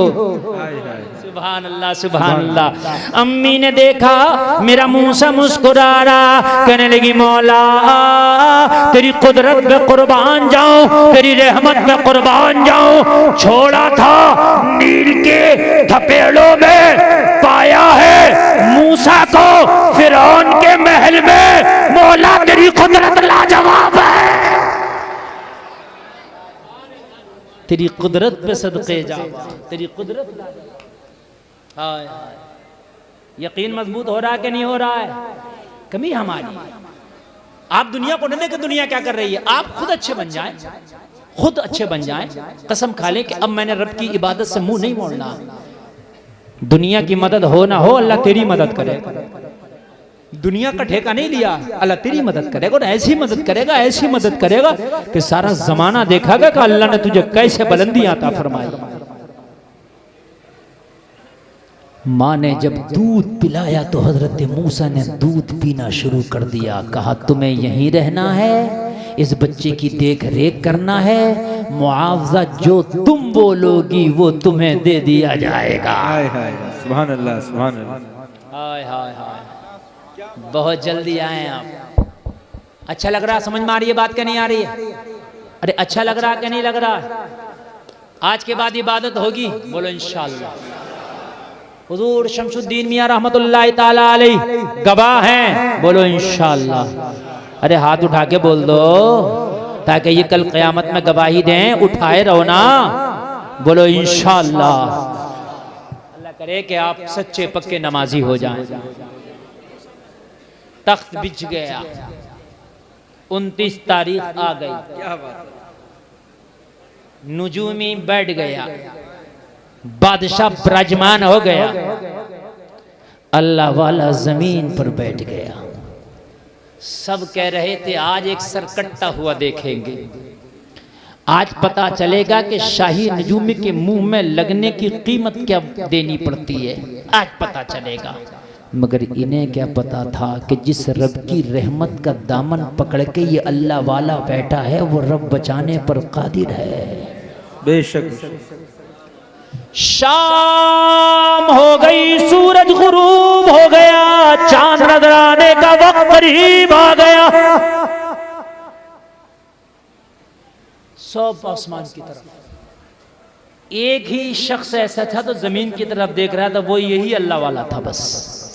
S1: सुभान अल्लाह, सुभान अल्लाह। अम्मी ने देखा मेरा मूसा मुस्कुरा रहा, कहने लगी मौला तेरी कुदरत में कुर्बान जाऊं, तेरी रहमत में कुर्बान जाऊं। छोड़ा था नील के थपेड़ों में, पाया है मूसा को फिरौन के महल में। मौला तेरी कुदरत लाजवाब है, तेरी कुदरत पे सदके जा, तेरी कुदरत लाजवाब। यकीन मजबूत हो रहा है कि नहीं हो रहा है? कमी हमारी। आप दुनिया को न देखें दुनिया क्या कर रही है, आप खुद अच्छे बन जाएं, खुद अच्छे बन जाएं। कसम खा लें कि अब मैंने रब की इबादत से मुंह नहीं मोड़ना। दुनिया की मदद हो ना हो, अल्लाह तेरी मदद करेगा। दुनिया का ठेका नहीं लिया, अल्लाह तेरी मदद करेगा और ऐसी मदद करेगा, ऐसी मदद करेगा कि सारा जमाना देखागा कि अल्लाह ने तुझे कैसे बुलंदी अता फरमाई। माँ ने जब दूध पिलाया तो हजरत मूसा ने दूध पीना शुरू कर दिया। कहा तुम्हें यहीं रहना है, इस बच्चे की देख रेख करना है, मुआवजा जो तुम बोलोगी वो तुम्हें दे दिया जाएगा।
S2: हाय हाय सुभान अल्लाह सुभान अल्लाह।
S1: हाय हाय हाय, बहुत जल्दी आए आप। अच्छा लग रहा, समझ में आ रही है बात क्या नहीं आ रही है? अरे अच्छा लग रहा क्या नहीं लग रहा? आज के बाद इबादत होगी, बोलो इंशाअल्लाह। हुजूर शमसुद्दीन मियां रहमतुल्लाह ताला अलैह गवाह हैं, बोलो इंशाअल्लाह। अरे हाथ उठा के बोल दो ताकि ये कल क़यामत में गवाही दें। उठाए रहो ना, बोलो इंशाअल्लाह। अल्लाह करे कि आप सच्चे पक्के नमाजी हो जाएं। तख्त बिछ गया, 29 तारीख आ गई,
S2: क्या बात,
S1: नुजूमी बैठ गया, बादशाह विराजमान हो गया, अल्लाह वाला जमीन पर बैठ गया। सब कह रहे थे आज एक सरकट्टा हुआ देखेंगे, आज पता चलेगा कि शाही नजूमी के मुंह में लगने की कीमत क्या देनी पड़ती है, आज पता चलेगा। मगर इन्हें क्या पता था कि जिस रब की रहमत का दामन पकड़ के ये अल्लाह वाला बैठा है वो रब बचाने पर कादिर है।
S2: बेशक।
S1: शाम हो गई, सूरज गुरूब हो गया, चांद नजर आने का वक्त करीब आ गया। सब आसमान की तरफ, एक ही शख्स ऐसा था तो जमीन की तरफ देख रहा था, वो यही अल्लाह वाला था बस।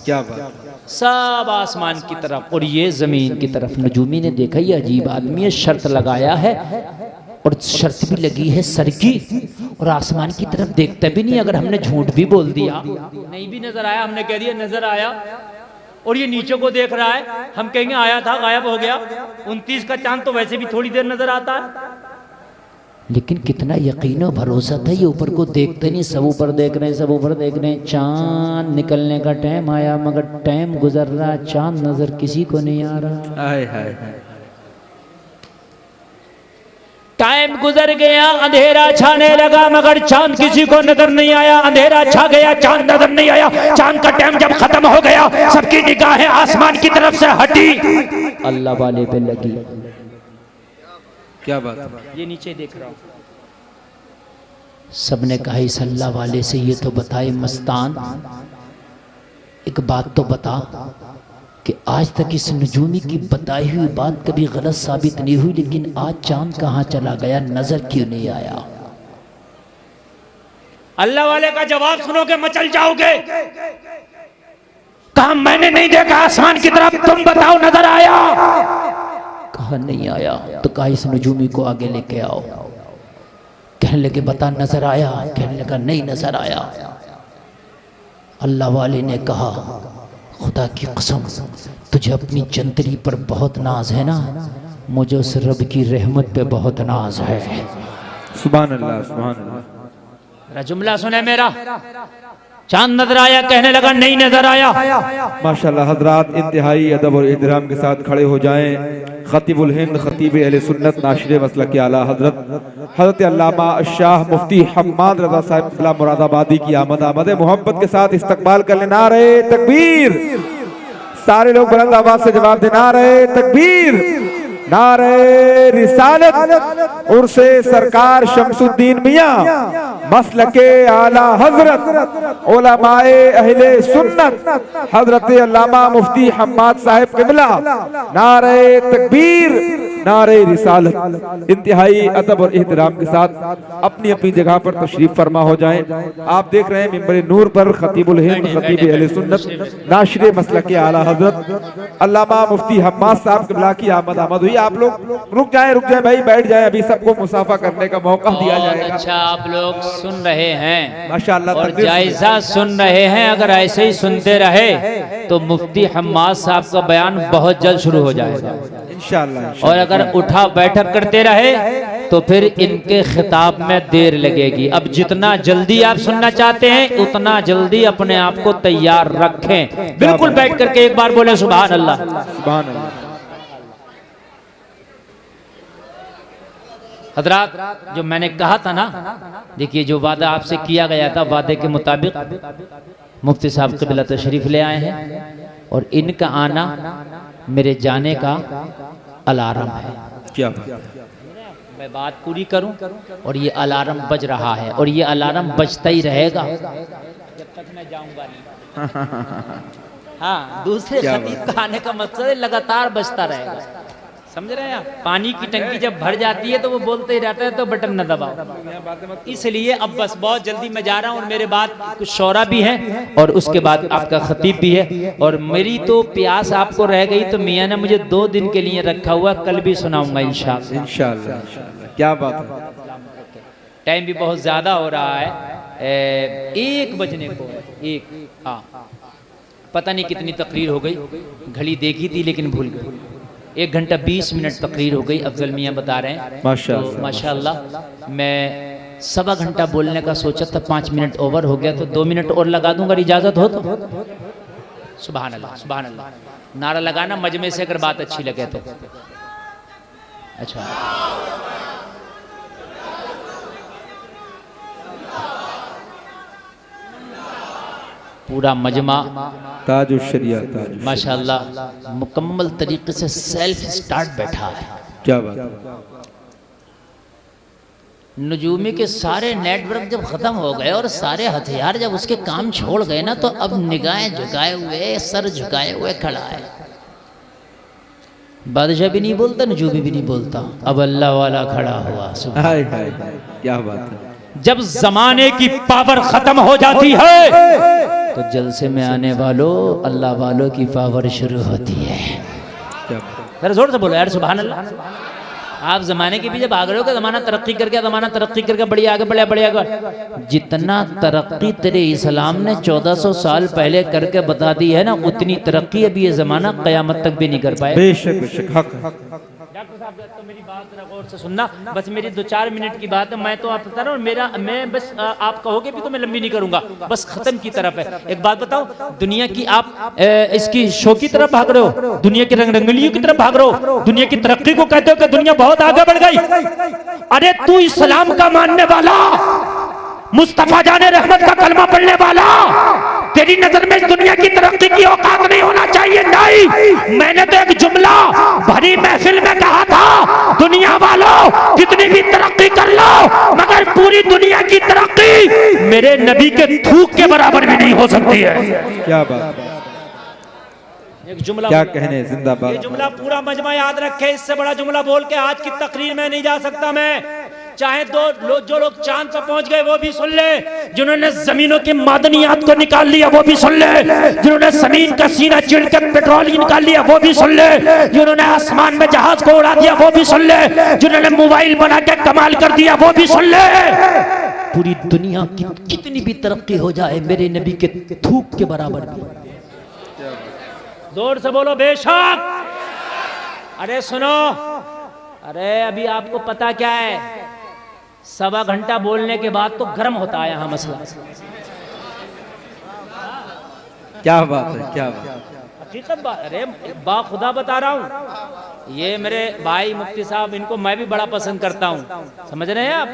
S2: क्या बात,
S1: सब आसमान की तरफ और ये जमीन की तरफ। नजूमी ने देखा ये अजीब आदमी है, शर्त लगाया है और शर्त भी लगी है सर की, और आसमान की तरफ देखता भी नहीं। अगर हमने झूठ भी बोल दिया, नहीं भी नजर आया, हमने कह दिया नजर आया, और ये नीचे को देख रहा है, हम कहेंगे आया था गायब हो गया। 29 का चांद तो वैसे भी थोड़ी देर नजर आता है। लेकिन कितना यकीन और भरोसा था, ये ऊपर को देखते नहीं, सब ऊपर देख रहे हैं, सब ऊपर देख रहे हैं। चांद निकलने का टाइम आया मगर टाइम गुजर रहा, चांद नजर किसी को नहीं आ रहा।
S2: हाय हाय हाय।
S1: टाइम गुजर गया, अंधेरा छाने लगा मगर चांद किसी को नजर नहीं आया। अंधेरा छा गया, चांद नजर नहीं आया। चांद का टाइम जब खत्म हो गया, सबकी निगाहें आसमान की तरफ से हटी, अल्लाह वाले पे लगी।
S2: क्या बात,
S1: ये नीचे देख रहा हूं। सबने कहा इस अल्लाह वाले से ये तो बताए मस्तान, एक बात तो बता कि आज तक इस नजूमी की बताई हुई बात कभी गलत साबित नहीं हुई, लेकिन आज चांद कहाँ चला गया, नजर क्यों नहीं आया? अल्लाह वाले का जवाब सुनोगे मचल जाओगे। कहा मैंने नहीं देखा आसमान की तरफ, तुम बताओ नजर आया? कहा नहीं आया। तो कहा इस नजूमी को आगे लेके आओ। कहने लगे बता नजर आया? कहने लगा नहीं नजर आया। अल्लाह वाले ने कहा खुदा की कसम तुझे अपनी जंतरी पर बहुत नाज है ना, मुझे उस रब की रहमत पे बहुत नाज है।
S2: सुभान अल्लाह सुभान अल्लाह।
S1: जुमला सुने मेरा, चांद नजर आया? कहने लगा नहीं नजर आया।
S2: माशाल्लाह हजरात इंतहाई अदब और एहतराम के साथ खड़े हो जाएं। खतीबुल हिंद खतीब अहले सुन्नत नाशिर मसलक के आला हजरत अल्लामा शाह मुफ्ती हम्माद रजा साहिब मुरादाबादी की आमद मोहब्बत के साथ इस्तकबाल कर लेना। रहे तकबीर, सारे लोग बुलंद आवाज से जवाब देना। रहे तकबीर, नारे रिसालत उर्से सरकार शमसुद्दीन मियां मसलके आला हजरत उलमाए अहले सुन्नत हजरत अल्लामा मुफ्ती हम्माद साहिब किबला। नारे तकबीर, नारे रिसालत। इंतहाई अदब और एहतराम के साथ अपनी अपनी जगह पर तशरीफ फरमा हो जाएं। आप देख रहे हैं मिंबर नूर पर खतीबुल हिंद खतीब अहले सुन्नत नाशिर मसलके आला हजरत अल्लामा मुफ्ती हम्माद साहब किबला की आमद हुई। आप लोग रुक जाए भाई, बैठ जाए, अभी सबको मुसाफा करने का मौका दिया जाएगा।
S1: अच्छा आप लोग सुन रहे हैं
S2: माशाअल्लाह,
S1: और जायजा सुन रहे हैं। अगर ऐसे ही सुनते रहे तो मुफ्ती हम्माद साहब का बयान बहुत जल्द शुरू हो जाएगा इंशाअल्लाह। और अगर उठा बैठक करते रहे तो फिर इनके खिताब में देर लगेगी। अब जितना जल्दी आप सुनना चाहते हैं उतना जल्दी अपने आप को तैयार रखें। बिल्कुल बैठ करके एक बार बोले सुभान अल्लाह
S2: सुभान अल्लाह।
S1: हजरात जो मैंने कहा था ना, देखिए जो वादा आपसे किया गया था वादे के मुताबिक मुफ्ती साहब क़िबला तशरीफ़ ले आए हैं और इनका आना मेरे जाने का अलार्म है।
S2: क्या
S1: मैं बात पूरी करूं और ये अलार्म बज रहा है और ये अलार्म बजता ही रहेगा जब तक मैं जाऊंगा नहीं। हाँ, दूसरे खतीब का आने का मकसद है लगातार बजता रहेगा। समझ रहे हैं आप? पानी की टंकी जब भर जाती है तो वो बोलते ही रहता है तो बटन न दबाओ। इसलिए अब बस बहुत जल्दी मैं जा रहा हूँ और मेरे बाद कुछ शौरा भी हैं और उसके बाद आपका खतीब भी है और मेरी तो प्यास आपको रह गई तो मियाँ ने मुझे 2 दिन के लिए रखा हुआ, कल भी सुनाऊंगा इंशाअल्लाह।
S2: इंशाअल्लाह। क्या बात है।
S1: टाइम भी बहुत ज्यादा हो रहा है, 1 बजने को है। 1 हाँ, पता नहीं कितनी तकरीर हो गई, घड़ी देखी थी लेकिन भूल गई। 1 घंटा 20 मिनट तकरीर हो गई। अफजल मियाँ बता रहे हैं तो माशाअल्लाह। मैं 1.25 घंटा बोलने का सोचा था, 5 मिनट ओवर हो गया तो 2 मिनट और लगा दूंगा, इजाजत हो तो। सुभान अल्लाह, सुभान अल्लाह। नारा लगाना मजमे से अगर बात अच्छी लगे तो। अच्छा, पूरा मजमा
S2: ताजुश शरिया
S1: माशाअल्लाह मुकम्मल तरीके से सेल्फ स्टार्ट बैठा है।
S2: क्या बात है।
S1: नजूमी के सारे नेटवर्क जब खत्म हो गए और सारे हथियार जब उसके काम छोड़ गए ना तो अब निगाहें झुकाए हुए, सर झुकाए हुए खड़ा है। बादशाह भी नहीं बोलता, नजूमी भी नहीं बोलता, अब अल्लाह वाला खड़ा हुआ।
S2: हाय हाय, क्या बात है।
S1: जब जमाने की पावर खत्म हो जाती है तो जलसे में आने वालों अल्लाह वालों की पावर शुरू होती है। फिर जोर से बोलो यार सुभान अल्लाह। आप जमाने के पीछे भाग रहे हो कि जमाना तरक्की करके बढ़िया आगे बढ़िया। जितना तरक्की तेरे इस्लाम ने 1400 साल पहले करके बता दी है ना, उतनी तरक्की अभी ये जमाना कयामत तक भी नहीं कर पाए।
S2: बेशक बेशक, हक।
S1: डॉक्टर साहब तो मेरी बात जरा गौर से सुनना, बस मेरी 2-4 मिनट की बात है। मैं तो आप बता रहा हूँ, मैं बस आप कहोगे भी तो मैं लंबी नहीं करूंगा, बस खत्म की तरफ है। एक बात बताओ, दुनिया की आप इसकी शो की तरफ भाग रहे हो, दुनिया की रंगलियों की तरफ भाग रहे हो, दुनिया की तरक्की को कहते हो कि दुनिया बहुत आगे बढ़ गई। अरे तू इस्लाम का मानने वाला, मुस्तफा जाने रहमत का कलमा पढ़ने वाला, तेरी नजर में इस दुनिया की तरक्की की औकात नहीं होना चाहिए। नहीं, मैंने तो एक जुमला भरी महफिल में कहा था, दुनिया वालों कितनी भी तरक्की कर लो मगर पूरी दुनिया की तरक्की मेरे नबी के थूक के बराबर भी नहीं हो सकती है।
S2: क्या बात।
S1: एक जुमला
S2: क्या कहने, जिंदाबाद।
S1: ये जुमला पूरा मजमा याद रखे, इससे बड़ा जुमला बोल के आज की तकरीर में नहीं जा सकता मैं। चाहे जो लोग चांद पर पहुंच गए वो भी सुन ले, जिन्होंने जमीनों की मादनियात को निकाल लिया वो भी सुन ले, जिन्होंने जमीन का सीना चिड़ के पेट्रोल निकाल लिया वो भी सुन ले, जिन्होंने आसमान में जहाज को उड़ा दिया वो भी सुन ले, जिन्होंने मोबाइल बना के कमाल कर दिया वो भी सुन ले। पूरी दुनिया की कितनी भी तरक्की हो जाए मेरे नबी के थूक के बराबर भी। जोर से बोलो बेशक। अरे सुनो, अरे अभी आपको पता क्या है, 1.25 घंटा बोलने के बाद तो गर्म होता है यहाँ मसला।
S2: क्या बात है, क्या बात।
S1: हकीकत बात, अरे बाखुदा बता रहा हूँ, ये मेरे भाई मुफ्ती साहब, इनको मैं भी बड़ा पसंद करता हूँ, समझ रहे हैं आप।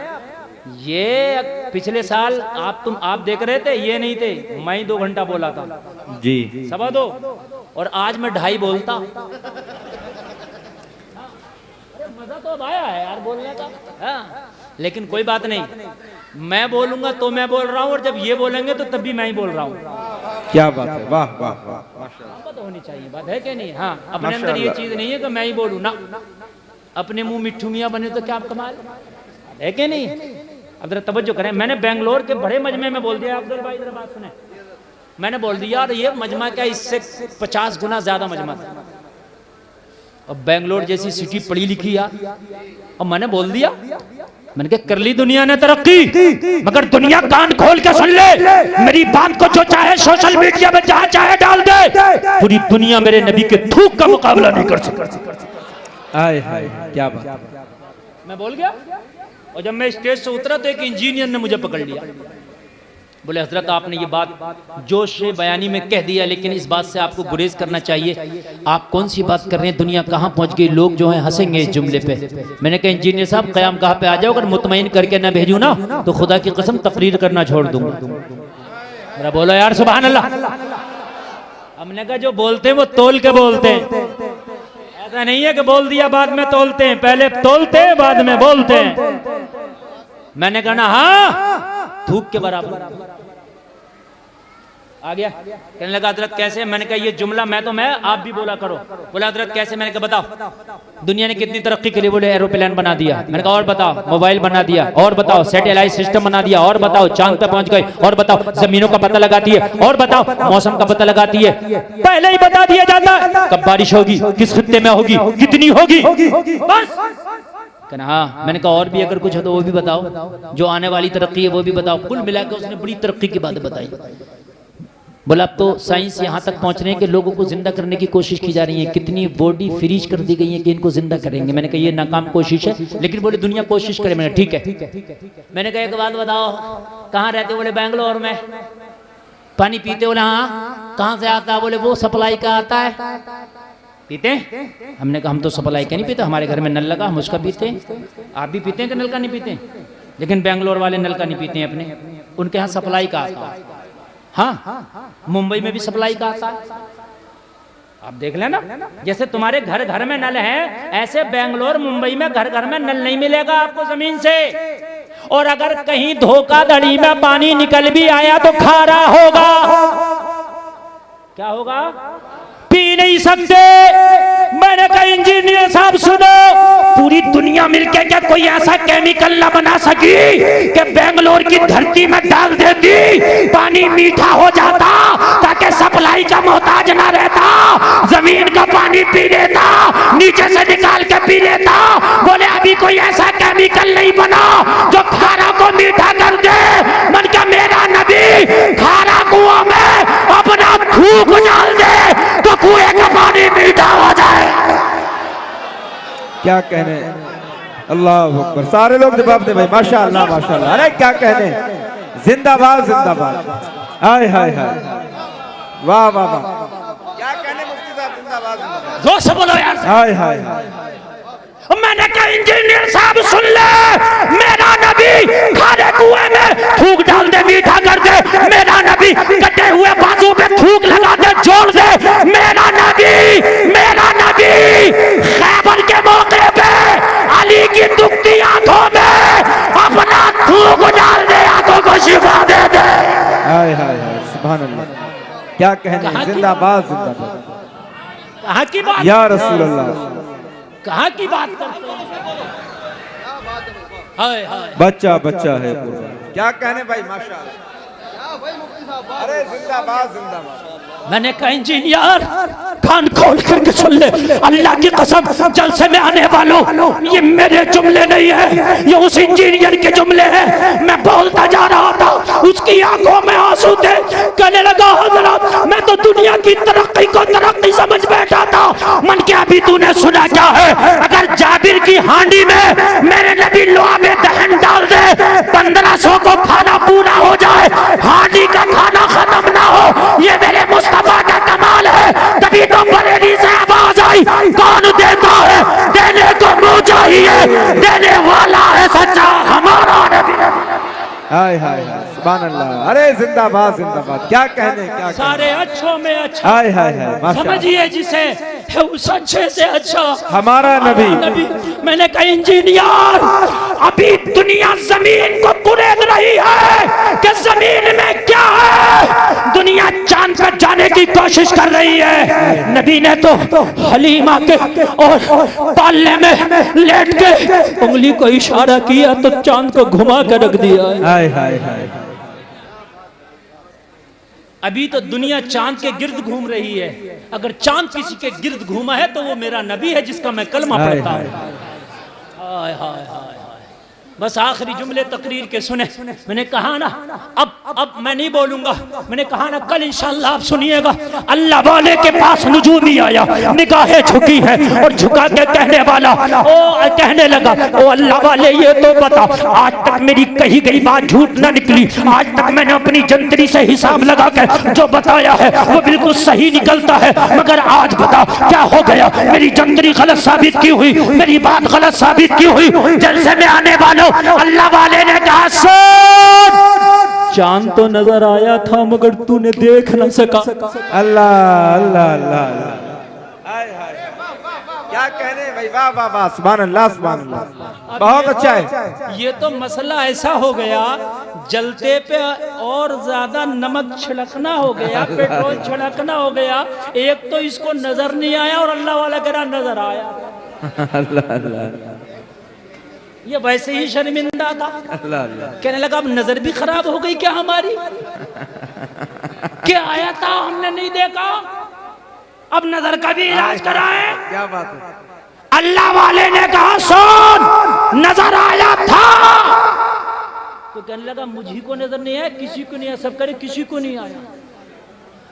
S1: ये पिछले साल आप देख रहे थे, ये नहीं थे, मैं ही 2 घंटा बोला था
S2: जी,
S1: 2.25, और आज मैं 2.5 बोलता। मजा तो अब आया है यार बोलने का। हाँ, लेकिन कोई बात नहीं, मैं बोलूंगा तो मैं बोल रहा हूँ और जब ये बोलेंगे तो तब भी मैं ही बोल रहा हूँ।
S2: क्या बात है, वाह वाह वाह।
S1: बात होनी चाहिए, बात है कि नहीं। हाँ, अपने अंदर ये चीज नहीं है कि मैं ही बोलूँ ना, अपने मुंह मिट्ठू मियाँ बने तो क्या कमाल है कि नहीं। अब जरा तवज्जो करें, मैंने बेंगलोर के बड़े मजमे में बोल दिया। अब्दुल भाई जरा बात सुने, मैंने बोल दिया और ये मजमा क्या, इससे 50 गुना ज्यादा मजमा था। और बेंगलोर जैसी सिटी पढ़ी लिखी यार, और मैंने बोल दिया, मैंने कहा कर ली दुनिया ने तरक्की, मगर दुनिया कान खोल के सुन ले, मेरी बात को जो चाहे सोशल मीडिया में जहां चाहे डाल दे, पूरी दुनिया मेरे नबी के थूक का मुकाबला नहीं कर सकती।
S2: हाय हाय, क्या बात।
S1: मैं बोल गया, और जब मैं स्टेज से उतरा तो एक इंजीनियर ने मुझे पकड़ लिया, बोले हजरत आपने ये बात जोश से बयानी में कह दिया, लेकिन इस बात से आपको गुरेज करना चाहिए। आप कौन सी बात कर रहे हैं, दुनिया कहाँ पहुंच गई, लोग जो हैं हंसेंगे इस जुमले पे। मैंने कहा इंजीनियर साहब क़याम कहाँ पे आ जाओ, अगर मुतमईन करके ना भेजूँ ना तो खुदा की कसम तकरीर करना छोड़ दूंगा। अरे बोलो यार सुभान अल्लाह। हमने कहा जो बोलते हैं वो तोल के बोलते हैं, ऐसा नहीं है कि बोल दिया बाद में तोलते हैं, पहले तोलते हैं बाद में बोलते हैं। मैंने कहा ना हाँ थूक के बराबर आ गया। कहने लगा हजरत कैसे? मैंने कहा ये जुमला मैं आप भी बोला करो। बोला हजरत कैसे? मैंने कहा बताओ दुनिया ने कितनी तरक्की के लिए? बोले एरोप्लेन बना दिया। मैंने कहा और बताओ? मोबाइल बना दिया। और बताओ? सैटेलाइट सिस्टम बना दिया। और बताओ? चांद पे पहुंच गए। और बताओ? जमीनों का पता लगाती है। और बताओ? मौसम का पता लगाती है। पहले ही बता दिया जाता है कब बारिश होगी, किस खित्ते में होगी, कितनी होगी, बस। कहना हाँ। मैंने कहा और भी अगर कुछ हो तो वो भी बताओ, जो आने वाली तरक्की है वो भी बताओ। कुल मिलाकर उसने बड़ी तरक्की की बातें बताई। बोला अब तो साइंस यहाँ तक पहुँच रहे हैं कि लोगों को जिंदा करने की कोशिश की जा रही है, कितनी बॉडी फ्रीज कर दी गई है कि इनको जिंदा करेंगे। मैंने कहा ये नाकाम कोशिश है, लेकिन बोले दुनिया कोशिश करे। मैंने ठीक है। मैंने कहा एक बात बताओ कहाँ रहते? बोले बेंगलोर में। पानी पीते? बोले हाँ। कहाँ से आता? बोले वो सप्लाई का आता है। पीते? हमने कहा हम तो सप्लाई का नहीं पीते, हमारे घर में नल लगा हम उसका पीते हैं। आप भी पीते हैं कि नल का नहीं पीते? लेकिन बेंगलोर वाले नल का नहीं पीते हैं अपने, उनके यहाँ सप्लाई का आता है। हाँ मुंबई में भी सप्लाई का आता है। आप देख लेना, जैसे तुम्हारे घर घर में नल है, ऐसे बेंगलोर मुंबई में घर घर में नल नहीं मिलेगा आपको जमीन से। और अगर कहीं धोखाधड़ी में पानी निकल भी आया तो खारा होगा। क्या होगा? पी नहीं सकते। मैंने कहा इंजीनियर साहब सुनो, पूरी दुनिया मिलके क्या कोई ऐसा केमिकल ना बना सकी कि बेंगलोर की धरती में डाल देती, पानी मीठा हो जाता ताकि सप्लाई का मोहताज ना रहता, जमीन का पानी पी लेता, नीचे से निकाल के पी लेता। बोले अभी कोई ऐसा केमिकल नहीं बना जो खारा को मीठा कर दे। मन का मेरा नबी खारा कुआं में अपना थूक डाल दे तो कुएं का पानी मीठा हो जाए।
S2: क्या कहने, अल्लाह अकबर। सारे लोग जवाब दे भाई, माशाअल्लाह माशाअल्लाह। अरे क्या कहने, जिंदाबाद जिंदाबाद। हाय हाय हाय, वाह वाह वाह। क्या कहने मुफ्ती साहब, जिंदाबाद जिंदाबाद।
S1: जोर से बोलो यार।
S2: हाय हाय हाय।
S1: मैंने कहा इंजीनियर साहब सुन ले, मेरा नबी खारे कुएं में थूक डाल दे मीठा कर दे। मेरा नबी कटे हुए बाजू पे थूक लगा दे जोड़ दे। मेरा नबी खैबर के मौके पे अली की दुखती आंखों में अपना थूक डाल दे, आंखों को शिफा दे दे।
S2: हाय हाय हाय, सुभान अल्लाह। क्या कहने, जिंदाबाद जिंदाबाद।
S1: कहाँ की बात
S2: या रसूल अल्लाह,
S1: कहाँ की बात करते हैं? हाय हाय,
S2: बच्चा बच्चा है पूरा। क्या कहने भाई, माशाअल्लाह। अरे जिंदाबाद जिंदाबाद।
S1: मैंने कहा इंजीनियर कान खोल करके सुन ले, अल्लाह की कसम जलसे में आने वालों ये मेरे जुमले नहीं है, ये उस इंजीनियर के जुमले हैं। मैं बोलता जा रहा था, उसकी आंखों में आंसू थे। कहने लगा हजरत मैं तो दुनिया की तरक्की को तरक्की समझ बैठा था। मन क्या अभी तूने सुना क्या है? अगर जाबिर की हांडी में मेरे नबी लोहा में दहन डाल दे, 1500 को खाना पूरा हो जाए, हांडी का खाना खत्म ना हो, ये मेरे मुस्तफा का कमाल है। तभी तो बरेली से आवाज आई, कौन देता है? देने को मुंह चाहिए, देने वाला है सच्चा हमारा नबी।
S2: हाय हाय हाय, सुभान अल्लाह। अरे जिंदाबाद जिंदाबाद। क्या कहने, क्या
S1: सारे अच्छों में अच्छा।
S2: हाय हाय हाय, माशाअल्लाह।
S1: समझिए जिसे उस अच्छे से अच्छा
S2: हमारा नबी।
S1: मैंने कहा इंजीनियर अभी दुनिया जमीन को कुरेद रही है कि जमीन में क्या है। दुनिया चांद पर जाने की कोशिश कर रही है। नबी ने तो हलीमा के और पालने में लेट के उंगली को इशारा किया तो चांद को घुमा कर रख दिया।
S2: हाय हाय हाय।
S1: अभी तो दुनिया चांद के गिर्द घूम रही है। अगर चांद किसी के गिर्द घूमा है तो वो मेरा नबी है जिसका मैं कलमा पढ़ता हूँ। हाय हाय हाय। बस आखिरी जुमले तकरीर के सुने। मैंने कहा ना अब मैं नहीं बोलूंगा। मैंने कहा ना कल इंशाअल्लाह आप सुनिएगा। अल्लाह वाले के पास नुजूमी आया, निगाहें झुकी है और झुका के कहने वाला कहने लगा, ओ अल्लाह वाले ये तो बता, आज तक मेरी कही गई बात झूठ ना निकली। आज तक मैंने अपनी जंतरी से हिसाब लगा कर जो बताया है वो बिल्कुल सही निकलता है, मगर आज बता क्या हो गया? मेरी जंतरी गलत साबित की हुई, मेरी बात गलत साबित की हुई। जलसे में आने वालों अल्लाह वाले ने कहा सुन, चांद तो नजर आया था मगर तूने देख न सका।
S2: अल्लाह अल्लाह अल्लाह अल्लाह, क्या कहने भाई, वाह वाह वाह, सुभान अल्लाह सुभान अल्लाह, बहुत अच्छा है।
S1: ये तो मसला ऐसा हो गया, जलते पे और ज्यादा नमक छिड़कना हो गया, पेट्रोल छिड़कना हो गया। एक तो इसको नजर नहीं आया और अल्लाह वाला कह रहा नजर आया।
S2: अल्लाह अल्लाह,
S1: ये वैसे ही शर्मिंदा था।
S2: अल्लाह अल्लाह,
S1: कहने लगा अब नजर भी खराब हो गई क्या हमारी? क्या आया था हमने नहीं देखा, अब नजर का भी इलाज कराए।
S2: क्या बात है।
S1: अल्लाह वाले ने कहा सुन, नजर आया था। तो कहने लगा मुझी को नजर नहीं आया, किसी को नहीं आया, सब करे किसी को नहीं आया।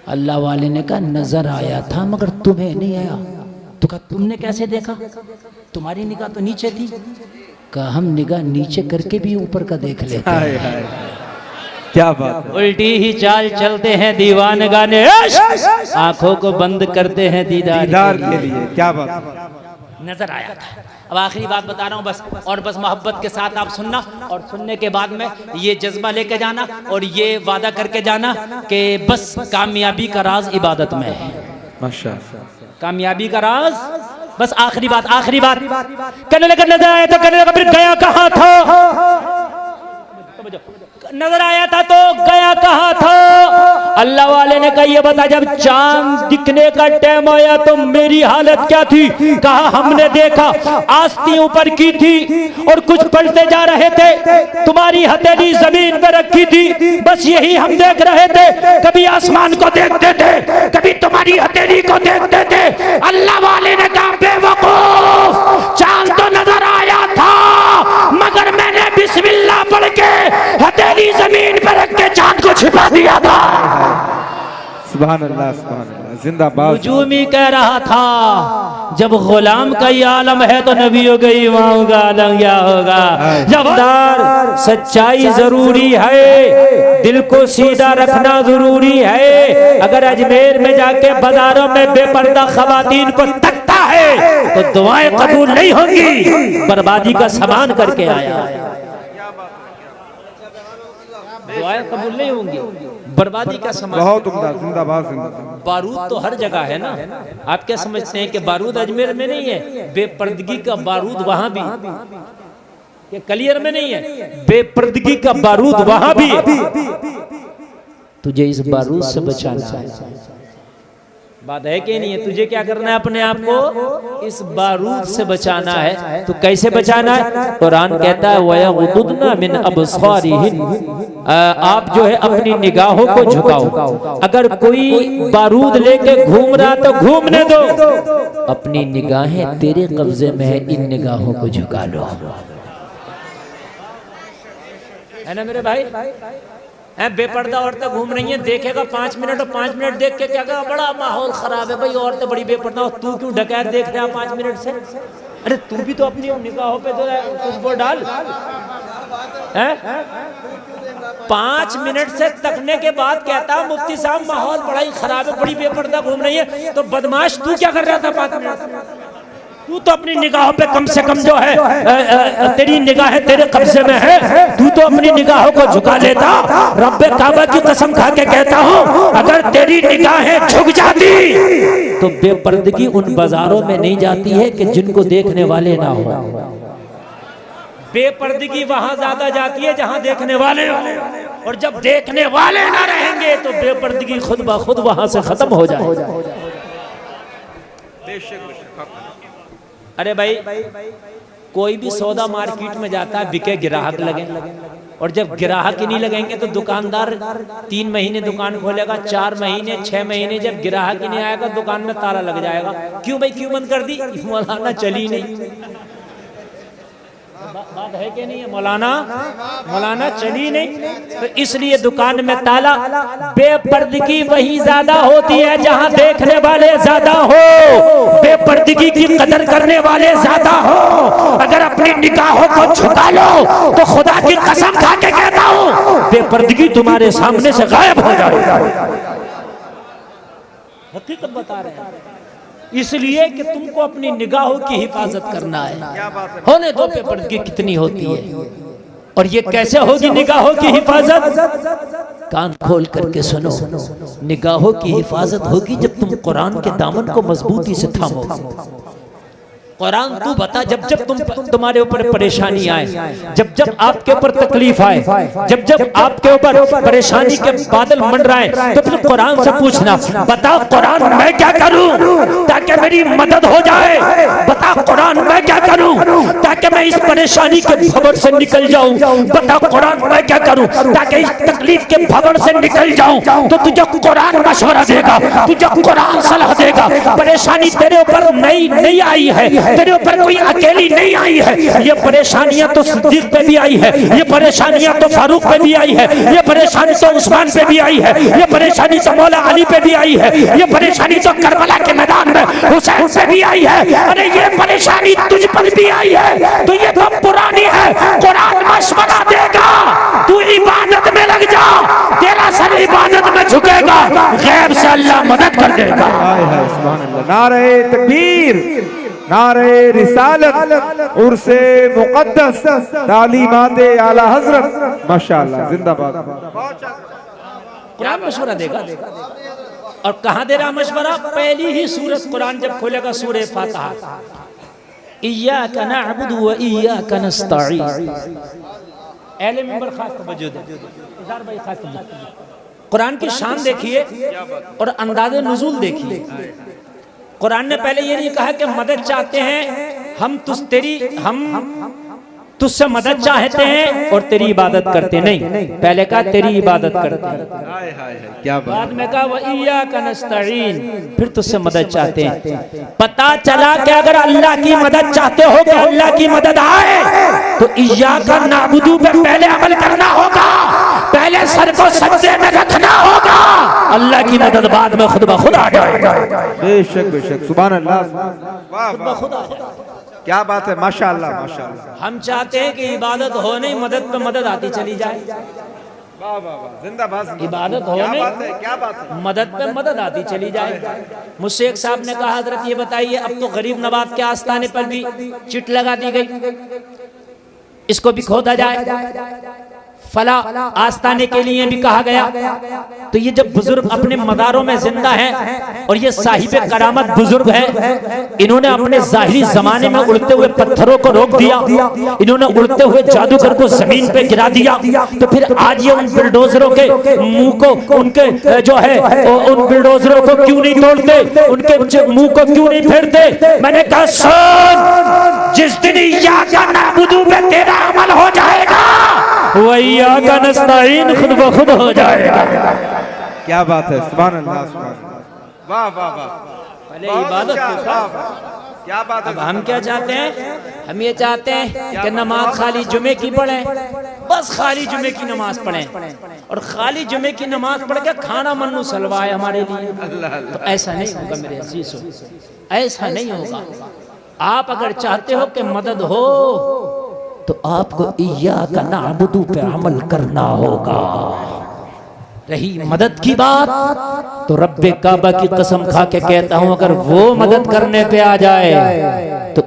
S1: अल्लाह वाले ने कहा नजर आया था मगर तुम्हें नहीं आया। तो कहा तुमने कैसे देखा, तुम्हारी निगाह तो नीचे थी। कहा हम निगाह नीचे करके भी ऊपर का देख लेते हैं।
S2: हाय हाय, क्या बात है।
S1: उल्टी ही चाल चलते हैं दीवान गाने, आंखों को बंद करते हैं दीदार
S2: के लिए। क्या बात है।
S1: नजर आया था। अब आखिरी बात बता रहा हूँ बस, और बस मोहब्बत के साथ आप सुनना, और सुनने के बाद में ये जज्बा लेके जाना और ये वादा करके जाना कि बस कामयाबी का राज इबादत में है।
S2: माशाअल्लाह,
S1: कामयाबी का राज बस। आखिरी बात कहने लगा नजर आया तो कहने लगा फिर गया कहाँ था? नजर आया था तो गया कहाँ था? अल्लाह वाले ने कहा ये बता, जब चांद दिखने का टाइम आया तो मेरी हालत क्या थी? कहा हमने देखा आस्ती ऊपर की थी और कुछ पलटे जा रहे थे, तुम्हारी हथेली जमीन पर रखी थी, बस यही हम देख रहे थे। कभी आसमान को देखते थे, कभी तुम्हारी हथेली को देखते थे। अल्लाह वाले ने कहा बेवकूफ, चांद तो नजर आया था मगर मैंने बिस्मिल्लाह पढ़ के हथेली जमीन पर रख के चांद को छिपा दिया था।
S2: सुभान अल्लाह सुभान अल्लाह, जिंदाबाद।
S1: हुजूमी कह रहा था जब गुलाम का ये आलम है तो नबियों के इमाम का आलम क्या होगा? जबदार सच्चाई जरूरी है, दिल को सीधा रखना जरूरी है। अगर अजमेर में जाके बाजारों में बेपर्दा खवातीन को तकता है तो दुआएं कबूल नहीं होंगी, बर्बादी का सामान करके आया। दुआएं कबूल नहीं होंगी, बर्बादी का सामान।
S2: बहुत उम्दा, जिंदाबाद जिंदाबाद।
S1: बारूद तो हर जगह है ना। आप क्या समझते हैं कि बारूद अजमेर में नहीं है? बेपर्दगी का बारूद वहां भी, ये कलियर में नहीं है, बेपर्दगी का बारूद वहां भी। तुझे इस बारूद से बचाना है। बात है कि नहीं है? तुझे क्या करना है? अपने आप को इस बारूद से बचाना है। तो कैसे बचाना है? कुरान कहता है वयगुदुदना मिन अबसारिहिन, आप जो है अपनी निगाहों को झुकाओ। अगर कोई बारूद लेके घूम रहा तो घूमने दो, अपनी निगाहें तेरे कब्जे में है, इन निगाहों को झुका लो। है ना मेरे भाई? बेपर्दा औरतें घूम रही हैं, देखेगा 5 मिनट और 5 मिनट देख के क्या कहा बड़ा माहौल खराब है भाई, औरतें बड़ी बेपर्दा, और तू क्यों डकैत देख रहा है 5 मिनट से? अरे तू भी तो अपनी निगाहों पे तो खुशबू डाल। 5 मिनट से तकने के बाद कहता मुफ्ती साहब माहौल बड़ा ही खराब है, बड़ी बेपर्दा घूम रही है। तो बदमाश तू क्या कर रहा था 5 मिनट? तू तो अपनी निगाहों पे कम से कम जो है तेरी निगाहें तेरे कब्जे में है, तू तो अपनी निगाहों को झुका लेता। रब्बे काबा की कसम खा के कहता हूँ, अगर तेरी निगाहें झुक जाती तो बेपर्दगी उन बाजारों में नहीं जाती है कि जिनको देखने वाले ना हो। बेपर्दगी वहां ज्यादा जाती है जहां देखने वाले हो, और जब देखने वाले ना रहेंगे तो बेपर्दगी खुद ब खुद वहां से खत्म हो जाए। अरे भाई कोई भी सौदा मार्केट में जाता है, बिके ग्राहक लगे, और जब ग्राहक ही नहीं लगेंगे तो दुकानदार 3 महीने दुकान खोलेगा, 4 महीने 6 महीने, जब ग्राहक ही नहीं आएगा दुकान में ताला लग जाएगा। क्यों भाई, क्यों बंद कर दी? मौलाना चली नहीं। बात है कि नहीं है? मौलाना चली नहीं, तो इसलिए दुकान में ताला। बेपर्दगी वही ज्यादा होती है जहां देखने वाले ज्यादा हो, बेपर्दगी की कदर करने वाले ज्यादा हो। अगर अपनी निगाहों को झुका लो तो खुदा की कसम खा के कहता हूं बेपर्दगी तुम्हारे सामने से गायब हो जाएगी। हकीकत बता रहे हैं, इसलिए कि तुमको अपनी निगाहों की हिफाजत करना है। होने दो बेपर्दगी कितनी होती है, और ये कैसे होगी निगाहों की हिफाजत? कान खोल करके सुनो, निगाहों की हिफाजत होगी जब तुम कुरान के दामन को मजबूती से थामोगे। कुरान तू बता, जब जब तुम्हारे ऊपर परेशानी आए, जब जब आपके ऊपर तकलीफ आए, जब जब आपके ऊपर परेशानी के बादल मंडराए, तो फिर कुरान से पूछना, बता कुरान मैं क्या करूं ताकि मेरी मदद हो जाए? बता कुरान मैं क्या करूं ताकि मैं इस परेशानी के भंवर से निकल जाऊं? बता कुरान मैं क्या करूं ताकि इस तकलीफ के भंवर से निकल जाऊं? तो तुझे कुरान मशवरा देगा, तुझे कुरान सलाह देगा। परेशानी तेरे ऊपर नहीं आई है, तेरे ऊपर कोई अकेली नहीं आई है। ये परेशानियां तो सिद्दीक पे भी आई है, ये परेशानियां तो फारूक पे भी आई है, ये परेशानी तो उस्मान पे भी आई है, ये परेशानी तो मौला अली पे भी आई है, ये परेशानी तो करबला के मैदान में हुसैन पे भी आई है। अरे ये परेशानी तुझ पर भी आई है, तो ये तो पुरानी है। कुरान मशवरा देगा, तू इबादत में लग जा, तेरा सर इबादत में झुकेगा, गैब से अल्लाह मदद कर देगा।
S2: नारे तकबीर, नारे रिसालत, उर्से मुक़द्दस, तालीमात आला हज़रत, माशाअल्लाह, जिंदाबाद।
S1: कुरान मशवरा देगा। और कहाँ दे रहा मशवरा? पहली ही सूरत कुरान जब खोलेगा, सूरह फातिहा, इय्याका नअबुदु व इय्याका नस्तईन। अहले मिंबर खास तवज्जो दे, इज़ार भाई खास तवज्जो। कुरान की शान देखिए और अंदाज़े नुज़ूल देखिए। कुरान ने पहले ये नहीं कहा कि मदद चाहते हैं हम तुझसे मदद चाहते हैं और तेरी इबादत करते नहीं, पहले कहा तेरी इबादत करते हैं।
S2: क्या
S1: बाद में कहा व इय्याका नस्तईन, फिर तुझसे मदद चाहते हैं। पता चला कि अगर अल्लाह की मदद चाहते हो कि अल्लाह की मदद आए, तो इय्याका नअबुदु पे पहले अमल करना होगा, पहले सर को सजदे में रखना होगा, अल्लाह की मदद बाद में खुद ब खुद आ जाएगा।
S2: बेशक बेशक, सुभान अल्लाह,
S1: खुद ब खुद आ जाएगा।
S2: क्या बात है, माशाअल्लाह माशाअल्लाह।
S1: हम चाहते हैं कि इबादत हो नहीं, मदद पे मदद आती चली जाए।
S2: वाह वाह वाह, जिंदाबाद।
S1: इबादत हो नहीं,
S2: क्या बात है,
S1: मदद पे मदद आती चली जाए। मुझसे एक साहब ने कहा, हजरत ये बताइए, अब तो गरीब नवाज के आस्थाने पर भी चिट लगा दी गई, इसको भी खोदा जाए, फला आस्थाने के लिए भी कहा गया। तो ये जब बुजुर्ग अपने मदारों में जिंदा हैं और ये साहिबे करामत बुजुर्ग हैं, इन्होंने अपने जाहिरी जमाने में उड़ते हुए पत्थरों को रोक दिया, इन्होंने उड़ते हुए जादूगर को जमीन पे गिरा दिया, तो फिर आज ये उन बिल्डोजरों के मुंह को, उनके जो है उन बिल्डोजरों को क्यों नहीं तोड़ते, उनके मुंह को क्यों नहीं फेरते? मैंने कहा सुन, जिस दिन इय्याका नअबुदु पे तेरा अमल हो जाएगा, वही इय्याका नस्तईन खुद ब खुद हो जाएगा।
S2: क्या बात है, सुभान अल्लाह, सुभान अल्लाह, वाह वाह वाह।
S1: पहले इबादत
S2: क्या बात है।
S1: अब हम क्या चाहते हैं? हम ये चाहते हैं कि नमाज खाली जुमे की पढ़ें, बस खाली जुमे की नमाज पढ़ें, और खाली जुमे की नमाज पढ़ के खाना मन्नू सलवाए हमारे लिए। तो ऐसा नहीं होगा मेरे अजीजों, ऐसा नहीं होगा। आप अगर चाहते हो कि मदद हो, तो आपको इय्याका नअबुदु पे अमल करना होगा। रही मदद की बात, तो रब्बे काबा की कसम खा के कहता हूं, अगर वो मदद करने पे आ जाए तो